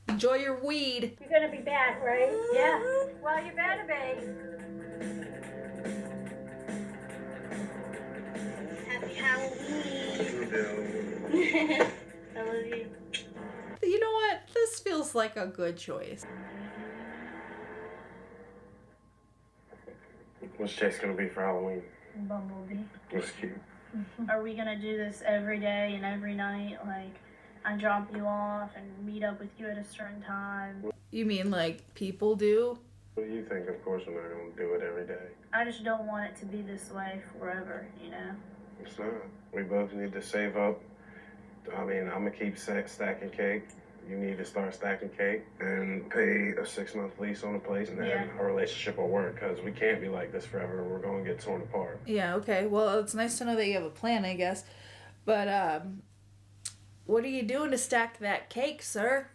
Enjoy your weed. You're going to be back, right? Yeah. Well, you better be. Happy Halloween. I love you. You know what? This feels like a good choice. What's Chase gonna be for Halloween? Bumblebee. What's cute? Are we gonna do this every day and every night? Like, I drop you off and meet up with you at a certain time? You mean like people do? What do you think? Of course we're not gonna do it every day. I just don't want it to be this way forever, you know? It's not. We both need to save up. I mean, I'm gonna keep stacking cake. You need to start stacking cake and pay a 6-month lease on a place, and then our relationship will work, because we can't be like this forever. We're going to get torn apart. Yeah, okay. Well, it's nice to know that you have a plan, I guess. But, what are you doing to stack that cake, sir?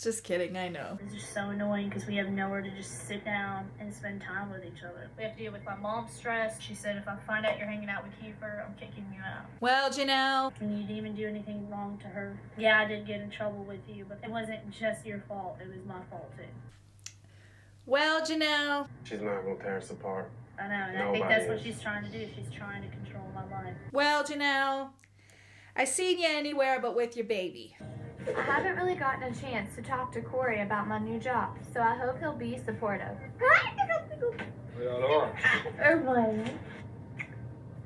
Just kidding, I know. It's just so annoying because we have nowhere to just sit down and spend time with each other. We have to deal with my mom's stress. She said if I find out you're hanging out with Kiefer, I'm kicking you out. Well, Janelle. And you didn't even do anything wrong to her. Yeah, I did get in trouble with you, but it wasn't just your fault. It was my fault too. Well, Janelle. She's not going to tear us apart. I know, and I think that's what she's trying to do. She's trying to control my life. Well, Janelle. I seen you anywhere but with your baby. I haven't really gotten a chance to talk to Corey about my new job, so I hope he'll be supportive. We all are. Everybody.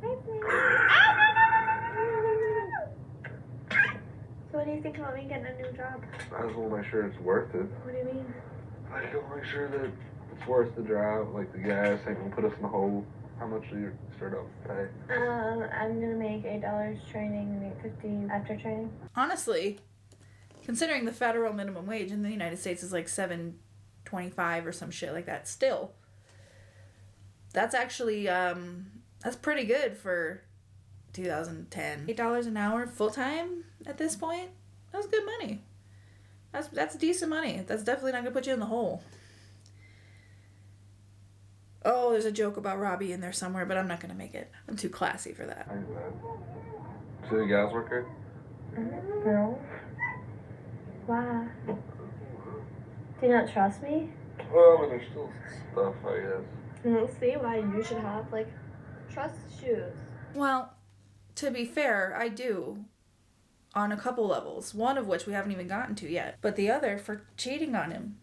So what do you think about me getting a new job? I just want to make sure it's worth it. What do you mean? I just want to make sure that it's worth the drive. Like the gas ain't gonna put us in the hole. How much do you straight up pay? I'm gonna make $8 training and $8.50 after training. Honestly, considering the federal minimum wage in the United States is like $7.25 or some shit like that, still, that's actually that's pretty good for 2010. $8 an hour full time at this point. That's good money. That's decent money. That's definitely not gonna put you in the hole. Oh, there's a joke about Robbie in there somewhere, but I'm not gonna make it. I'm too classy for that. I know. So the guys work here? No. Why? Do you not trust me? Well, I mean, there's still stuff, I guess. I don't see why you should have, like, trust issues. Well, to be fair, I do. On a couple levels. One of which we haven't even gotten to yet. But the other for cheating on him.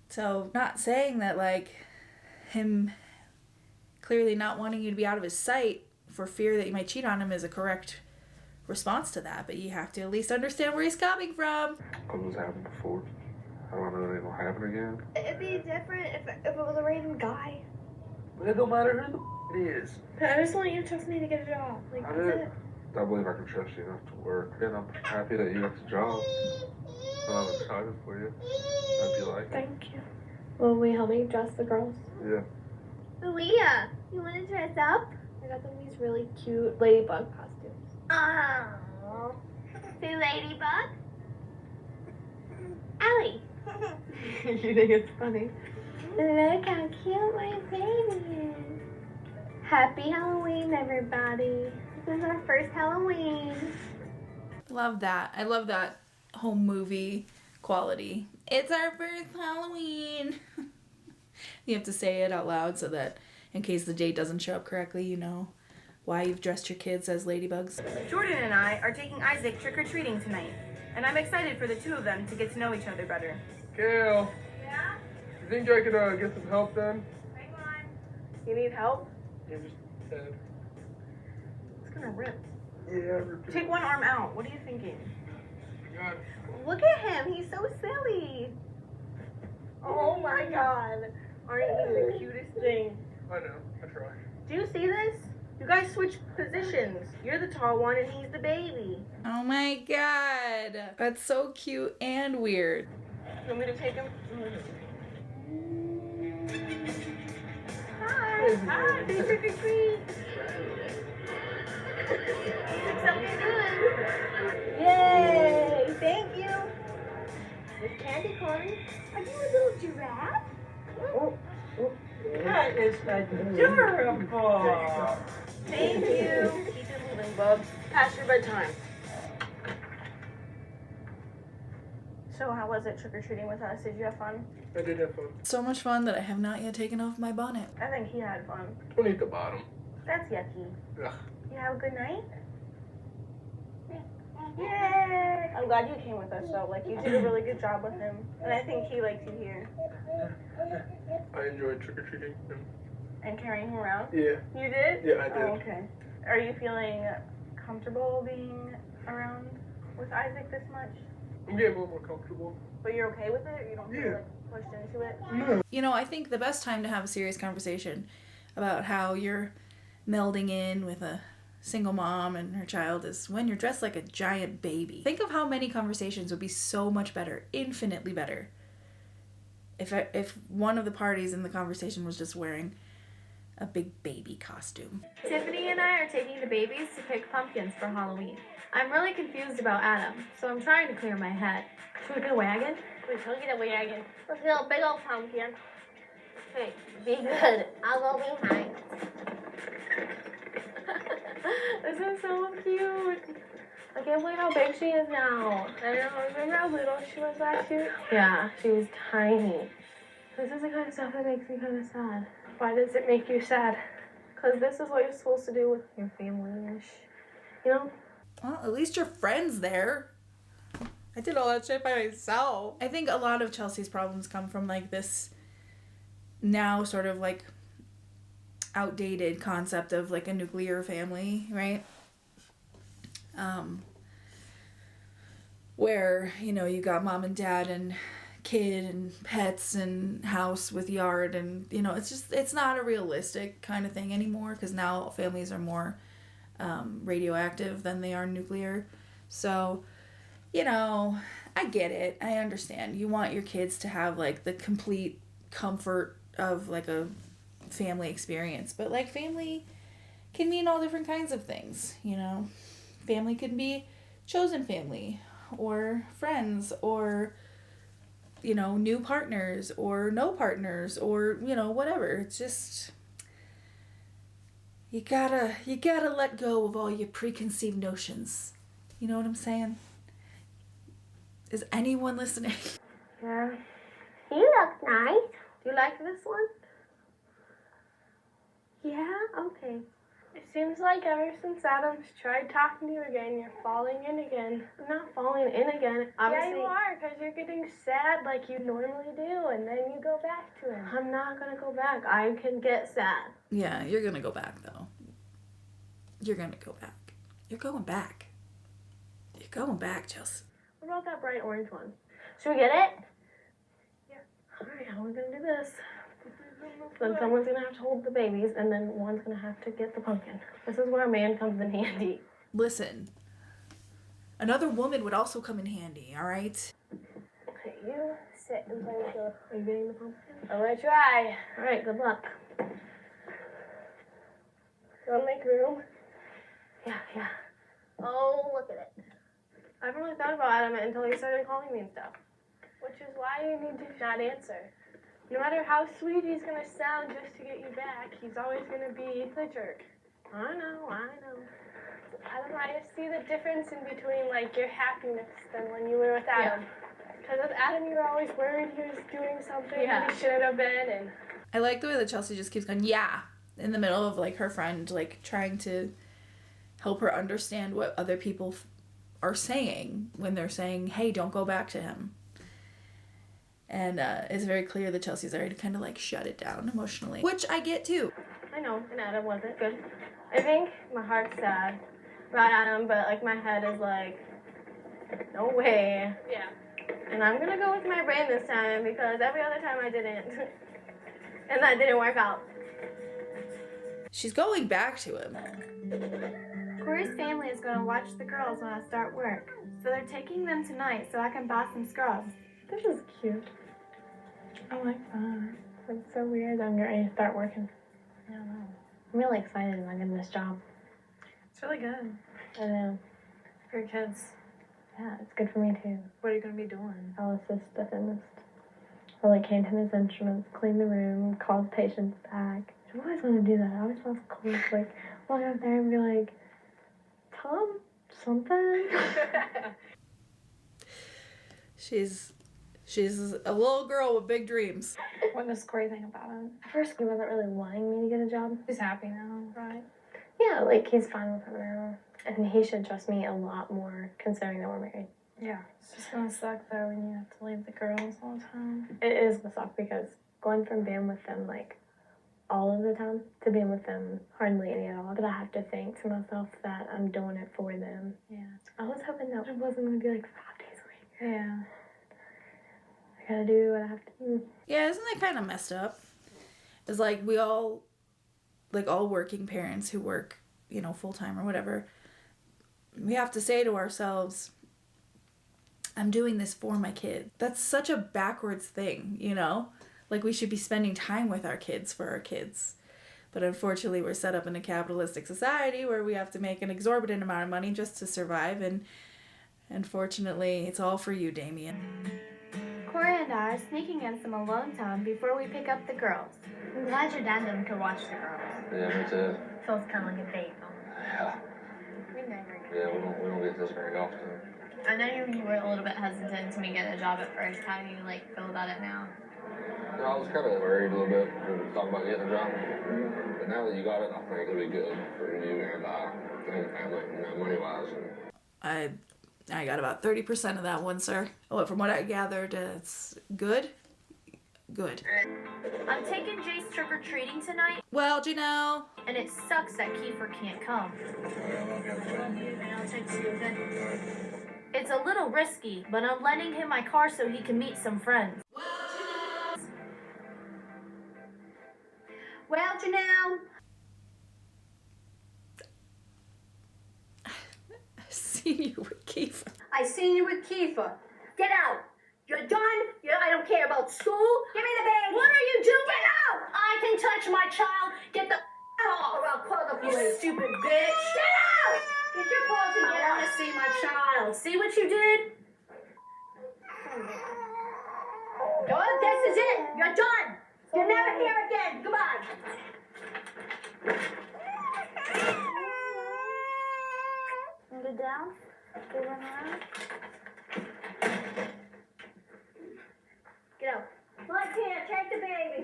So, not saying that, like, him clearly not wanting you to be out of his sight for fear that you might cheat on him is a correct response to that. But you have to at least understand where he's coming from. Because it's happened before. I don't know if it'll happen again. It'd be different if it was a random guy. But it don't matter who the it is. I just want you to trust me to get a job. Like, I that's do. it. I believe I can trust you enough to work. And I'm happy that you got the job. And I'm excited for you. Hope you like it. Thank you. Will we help me dress the girls? Yeah. Leah, you want to dress up? I got them these really cute ladybug costumes. Oh. Say ladybug? Allie. You think it's funny? Look how cute my baby is. Happy Halloween, everybody. This is our first Halloween. Love that. I love that home movie quality. It's our first Halloween. You have to say it out loud so that in case the date doesn't show up correctly, you know why you've dressed your kids as ladybugs. Jordan and I are taking Isaac trick-or-treating tonight, and I'm excited for the two of them to get to know each other better. Gail, Yeah? you think I could get some help then? Hang on. You need help? Yeah, just It's gonna rip. yeah. Take one arm out. What are you thinking? God. Look at him. He's so silly. Oh my god. Aren't you the cutest thing? I know. I try. Do you see this? Do You guys switch positions. You're the tall one and he's the baby. Oh my god. That's so cute and weird. You want me to take him? Hi. Hi, big trick or treat. Looks something good. Yay, thank you. There's candy corn. Are you a little giraffe? That is adorable. Thank you. Keep it moving, bub. Past your bedtime. So how was it trick-or-treating with us? Did you have fun? I did have fun. So much fun that I have not yet taken off my bonnet. I think he had fun. Don't eat the bottom. That's yucky. Ugh. You have a good night? Yay! I'm glad you came with us though. Like, you did a really good job with him. And I think he liked you here. I enjoyed trick-or-treating him. And carrying him around? Yeah. You did? Yeah, I did. Oh, okay. Are you feeling comfortable being around with Isaac this much? I'm getting a little more comfortable. But you're okay with it? You don't feel like pushed into it? No. You know, I think the best time to have a serious conversation about how you're melding in with a single mom and her child is when you're dressed like a giant baby. Think of how many conversations would be so much better, infinitely better, if one of the parties in the conversation was just wearing a big baby costume. Tiffany and I are taking the babies to pick pumpkins for Halloween. I'm really confused about Adam, so I'm trying to clear my head. Should we get a wagon? We told you the wagon. Let's get a big old pumpkin. Hey, be good. I'll go behind. This is so cute. I can't believe how big she is now. I know. Remember how little she was last year? Yeah, she was tiny. This is the kind of stuff that makes me kind of sad. Why does it make you sad? Because this is what you're supposed to do with your family-ish. You know? Well, at least your friend's there. I did all that shit by myself. I think a lot of Chelsea's problems come from like this now sort of like outdated concept of like a nuclear family, right? Where, you know, you got mom and dad and kid and pets and house with yard, and you know, it's not a realistic kind of thing anymore, because now families are more radioactive than they are nuclear. So, you know, I get it. I understand. You want your kids to have like the complete comfort of like a family experience, but like family can mean all different kinds of things, you know. Family could be chosen family or friends or, you know, new partners or no partners or, you know, whatever. It's just, you gotta let go of all your preconceived notions. You know what I'm saying? Is anyone listening? Yeah. You look nice. Do you like this one? Yeah? Okay. It seems like ever since Adam's tried talking to you again, you're falling in again. I'm not falling in again. Obviously, yeah, you are, because you're getting sad like you normally do, and then you go back to him. I'm not going to go back. I can get sad. Yeah, you're gonna go back, though. You're gonna go back. You're going back. You're going back, Chelsea. What about that bright orange one? Should we get it? Yeah. Alright, how are we going to do this? Then someone's going to have to hold the babies, and then one's going to have to get the pumpkin. This is where a man comes in handy. Listen, another woman would also come in handy, all right? Okay, you sit and play with the... Are you getting the pumpkin? I'm going to try. All right, good luck. You want to make room? Yeah. Oh, look at it. I haven't really thought about Adam until he started calling me and stuff. Which is why you need to not answer. No matter how sweet he's going to sound just to get you back, he's always going to be the jerk. I know. Adam, I see the difference in between, like, your happiness than when you were with Adam. Because with Adam, you were always worried he was doing something that he shouldn't have been. And I like the way that Chelsea just keeps going, yeah, in the middle of, like, her friend, like, trying to help her understand what other people are saying when they're saying, hey, don't go back to him. And it's very clear that Chelsea's already kind of like shut it down emotionally, which I get too. I know, and Adam wasn't good. I think my heart's sad about Adam, but like my head is like, no way. Yeah. And I'm gonna go with my brain this time because every other time I didn't. And that didn't work out. She's going back to him. Corey's family is going to watch the girls when I start work. So they're taking them tonight so I can buy some scrubs. This is cute. I like that. It's so weird that I'm getting ready to start working. I don't know. I'm really excited about getting this job. It's really good. I know. For your kids. Yeah, it's good for me too. What are you going to be doing? I'll assist the dentist. I'll like hand him his instruments, clean the room, call his patients back. I always want to do that. I always love cool. Like, walk out there and be like, Tom, something. She's a little girl with big dreams. What does Corey think about it? At first, he wasn't really wanting me to get a job. He's happy now, right? Yeah, like, he's fine with it now. And he should trust me a lot more, considering that we're married. Yeah. It's just gonna suck, though, when you have to leave the girls all the time. It is gonna suck, because going from being with them, like, all of the time to being with them hardly any at all. But I have to think to myself that I'm doing it for them. Yeah. I was hoping that it wasn't gonna be, like, 5 days a week. Yeah. I gotta do what I have to do. Yeah, isn't that kind of messed up? It's like we all working parents who work, you know, full-time or whatever, we have to say to ourselves, I'm doing this for my kid. That's such a backwards thing, you know? Like, we should be spending time with our kids for our kids. But unfortunately, we're set up in a capitalistic society where we have to make an exorbitant amount of money just to survive. And unfortunately, it's all for you, Damien. Corey and I are sneaking in some alone time before we pick up the girls. I'm glad your dad doesn't go watch the girls. Yeah, me too. Feels kind of like a date. Yeah. Yeah, we don't get this very often. I know you were a little bit hesitant to me getting a job at first. How do you feel about it now? No, I was kind of worried a little bit when we were talking about getting a job. But now that you got it, I think it'll be good for you and the family, you know, money-wise. I got about 30% of that one, sir. Well, from what I gathered, it's good. Good. I'm taking Jace trick-or-treating tonight. Well, Janelle. And it sucks that Kiefer can't come. It's a little risky, but I'm lending him my car so he can meet some friends. Well, Janelle. I seen you with Kiefer. I seen you with Kiefer. Get out. You're done. I don't care about school. Give me the baby. What are you doing? Get out. I can touch my child. Get the off. Or I'll call the police. You stupid bitch. Get out. Get your paws and get out. I want to see my child. See what you did? Oh, this is it. You're done. You're never here again. Goodbye. Get down. Go run around. Get out. Right here. Take the baby.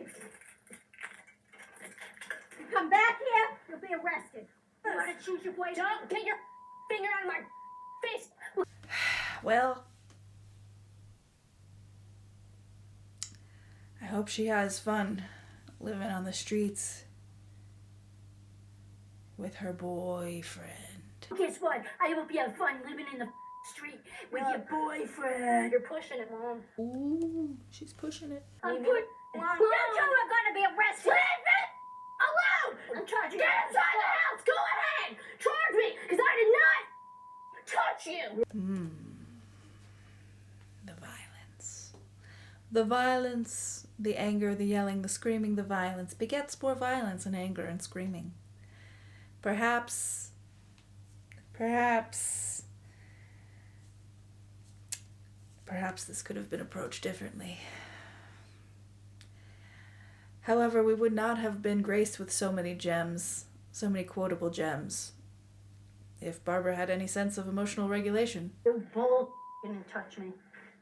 You come back here, you'll be arrested. You want to choose your place? Don't get your finger out of my face. Well, I hope she has fun living on the streets with her boyfriend. Guess what? I hope you have fun living in the street with your boyfriend. You're pushing it, Mom. Ooh, she's pushing it. Mom, you two are gonna be arrested. Leave it alone! I'm charging you. Get inside the house! Go ahead! Charge me! Because I did not touch you! The violence. The violence, the anger, the yelling, the screaming, the violence begets more violence and anger and screaming. Perhaps this could have been approached differently. However, we would not have been graced with so many gems, so many quotable gems, if Barbara had any sense of emotional regulation. You bull didn't touch me.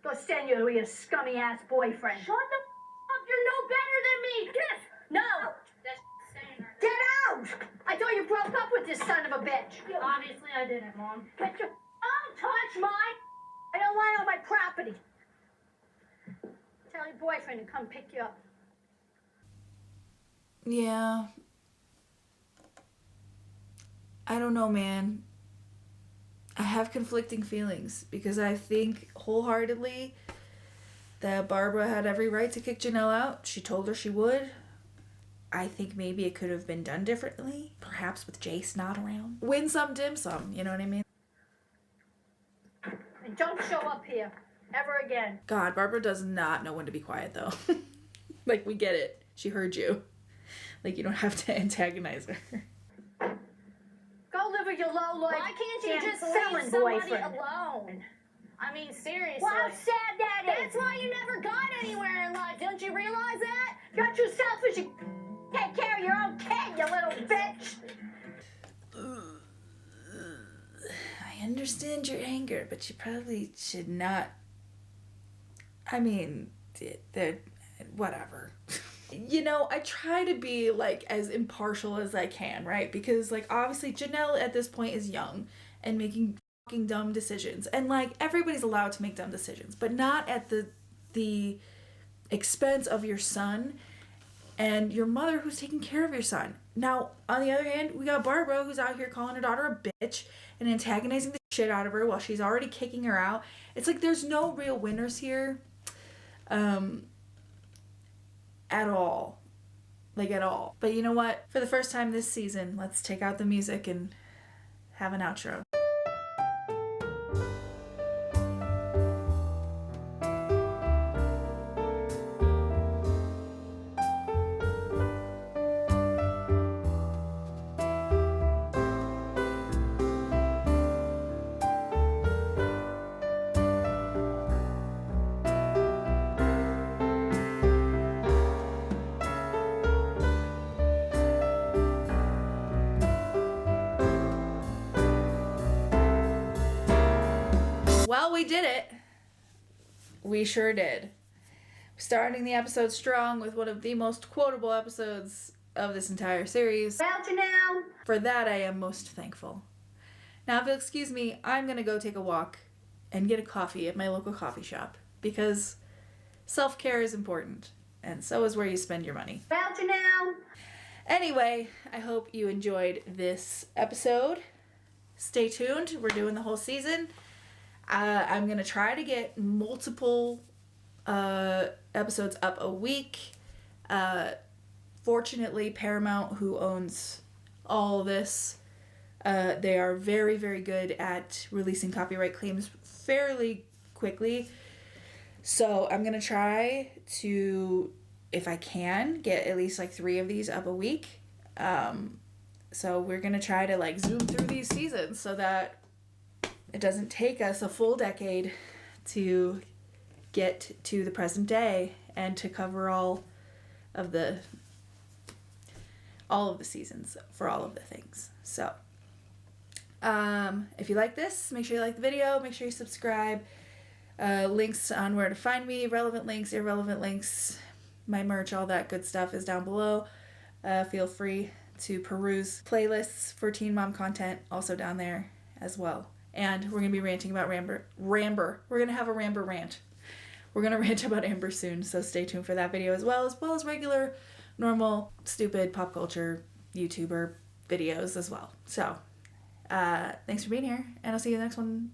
Go stand you with your scummy ass boyfriend. Shut the up! You're no better than me! Yes! No! Get out! I thought you broke up with this son of a bitch. Obviously I didn't, Mom. Get your... Don't touch mine! I don't want all my property. Tell your boyfriend to come pick you up. Yeah. I don't know, man. I have conflicting feelings because I think wholeheartedly that Barbara had every right to kick Janelle out. She told her she would. I think maybe it could have been done differently. Perhaps with Jace not around. Win some, dim some, you know what I mean? And don't show up here ever again. God, Barbara does not know when to be quiet though. Like, we get it. She heard you. Like, you don't have to antagonize her. Go live with your low life. Why can't you just felon leave somebody boyfriend alone? I mean, seriously. Well, how sad that is. That's why you never got anywhere in life. Don't you realize that? You're too selfish. You take care of your own kid, you little bitch. I understand your anger, but you probably should not. I mean, whatever. You know, I try to be like as impartial as I can, right? Because like obviously Janelle at this point is young and making fucking dumb decisions, and like everybody's allowed to make dumb decisions, but not at the expense of your son and your mother who's taking care of your son. Now, on the other hand, we got Barbara who's out here calling her daughter a bitch and antagonizing the shit out of her while she's already kicking her out. It's like there's no real winners here. At all. Like, at all. But you know what? For the first time this season, let's take out the music and have an outro. Well, we did it. We sure did. Starting the episode strong with one of the most quotable episodes of this entire series. Well, Janelle. For that, I am most thankful. Now, if you'll excuse me, I'm going to go take a walk and get a coffee at my local coffee shop because self-care is important, and so is where you spend your money. Well, Janelle. Anyway, I hope you enjoyed this episode. Stay tuned. We're doing the whole season. I'm going to try to get multiple episodes up a week. Fortunately, Paramount, who owns all of this, they are very, very good at releasing copyright claims fairly quickly. So I'm going to try to, if I can, get at least like 3 of these up a week. So we're going to try to like zoom through these seasons so that it doesn't take us a full decade to get to the present day and to cover all of the seasons for all of the things. So, if you like this, make sure you like the video, make sure you subscribe. Links on where to find me, relevant links, irrelevant links, my merch, all that good stuff is down below. Feel free to peruse playlists for Teen Mom content, also down there as well. And we're going to be ranting about Ramber. We're going to have a Ramber rant. We're going to rant about Amber soon, so stay tuned for that video as well as regular, normal, stupid pop culture YouTuber videos as well. So, thanks for being here, and I'll see you in the next one.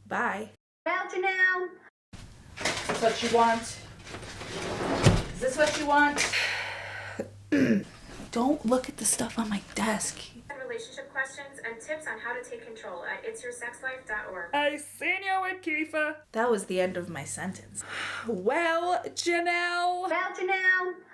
Bye. Well, Janelle. Is this what you want? Is this what you want? Don't look at the stuff on my desk. Relationship questions and tips on how to take control at it'sYourSexLife.org. I seen you with Kiefer. That was the end of my sentence. Well, Janelle. Well, Janelle.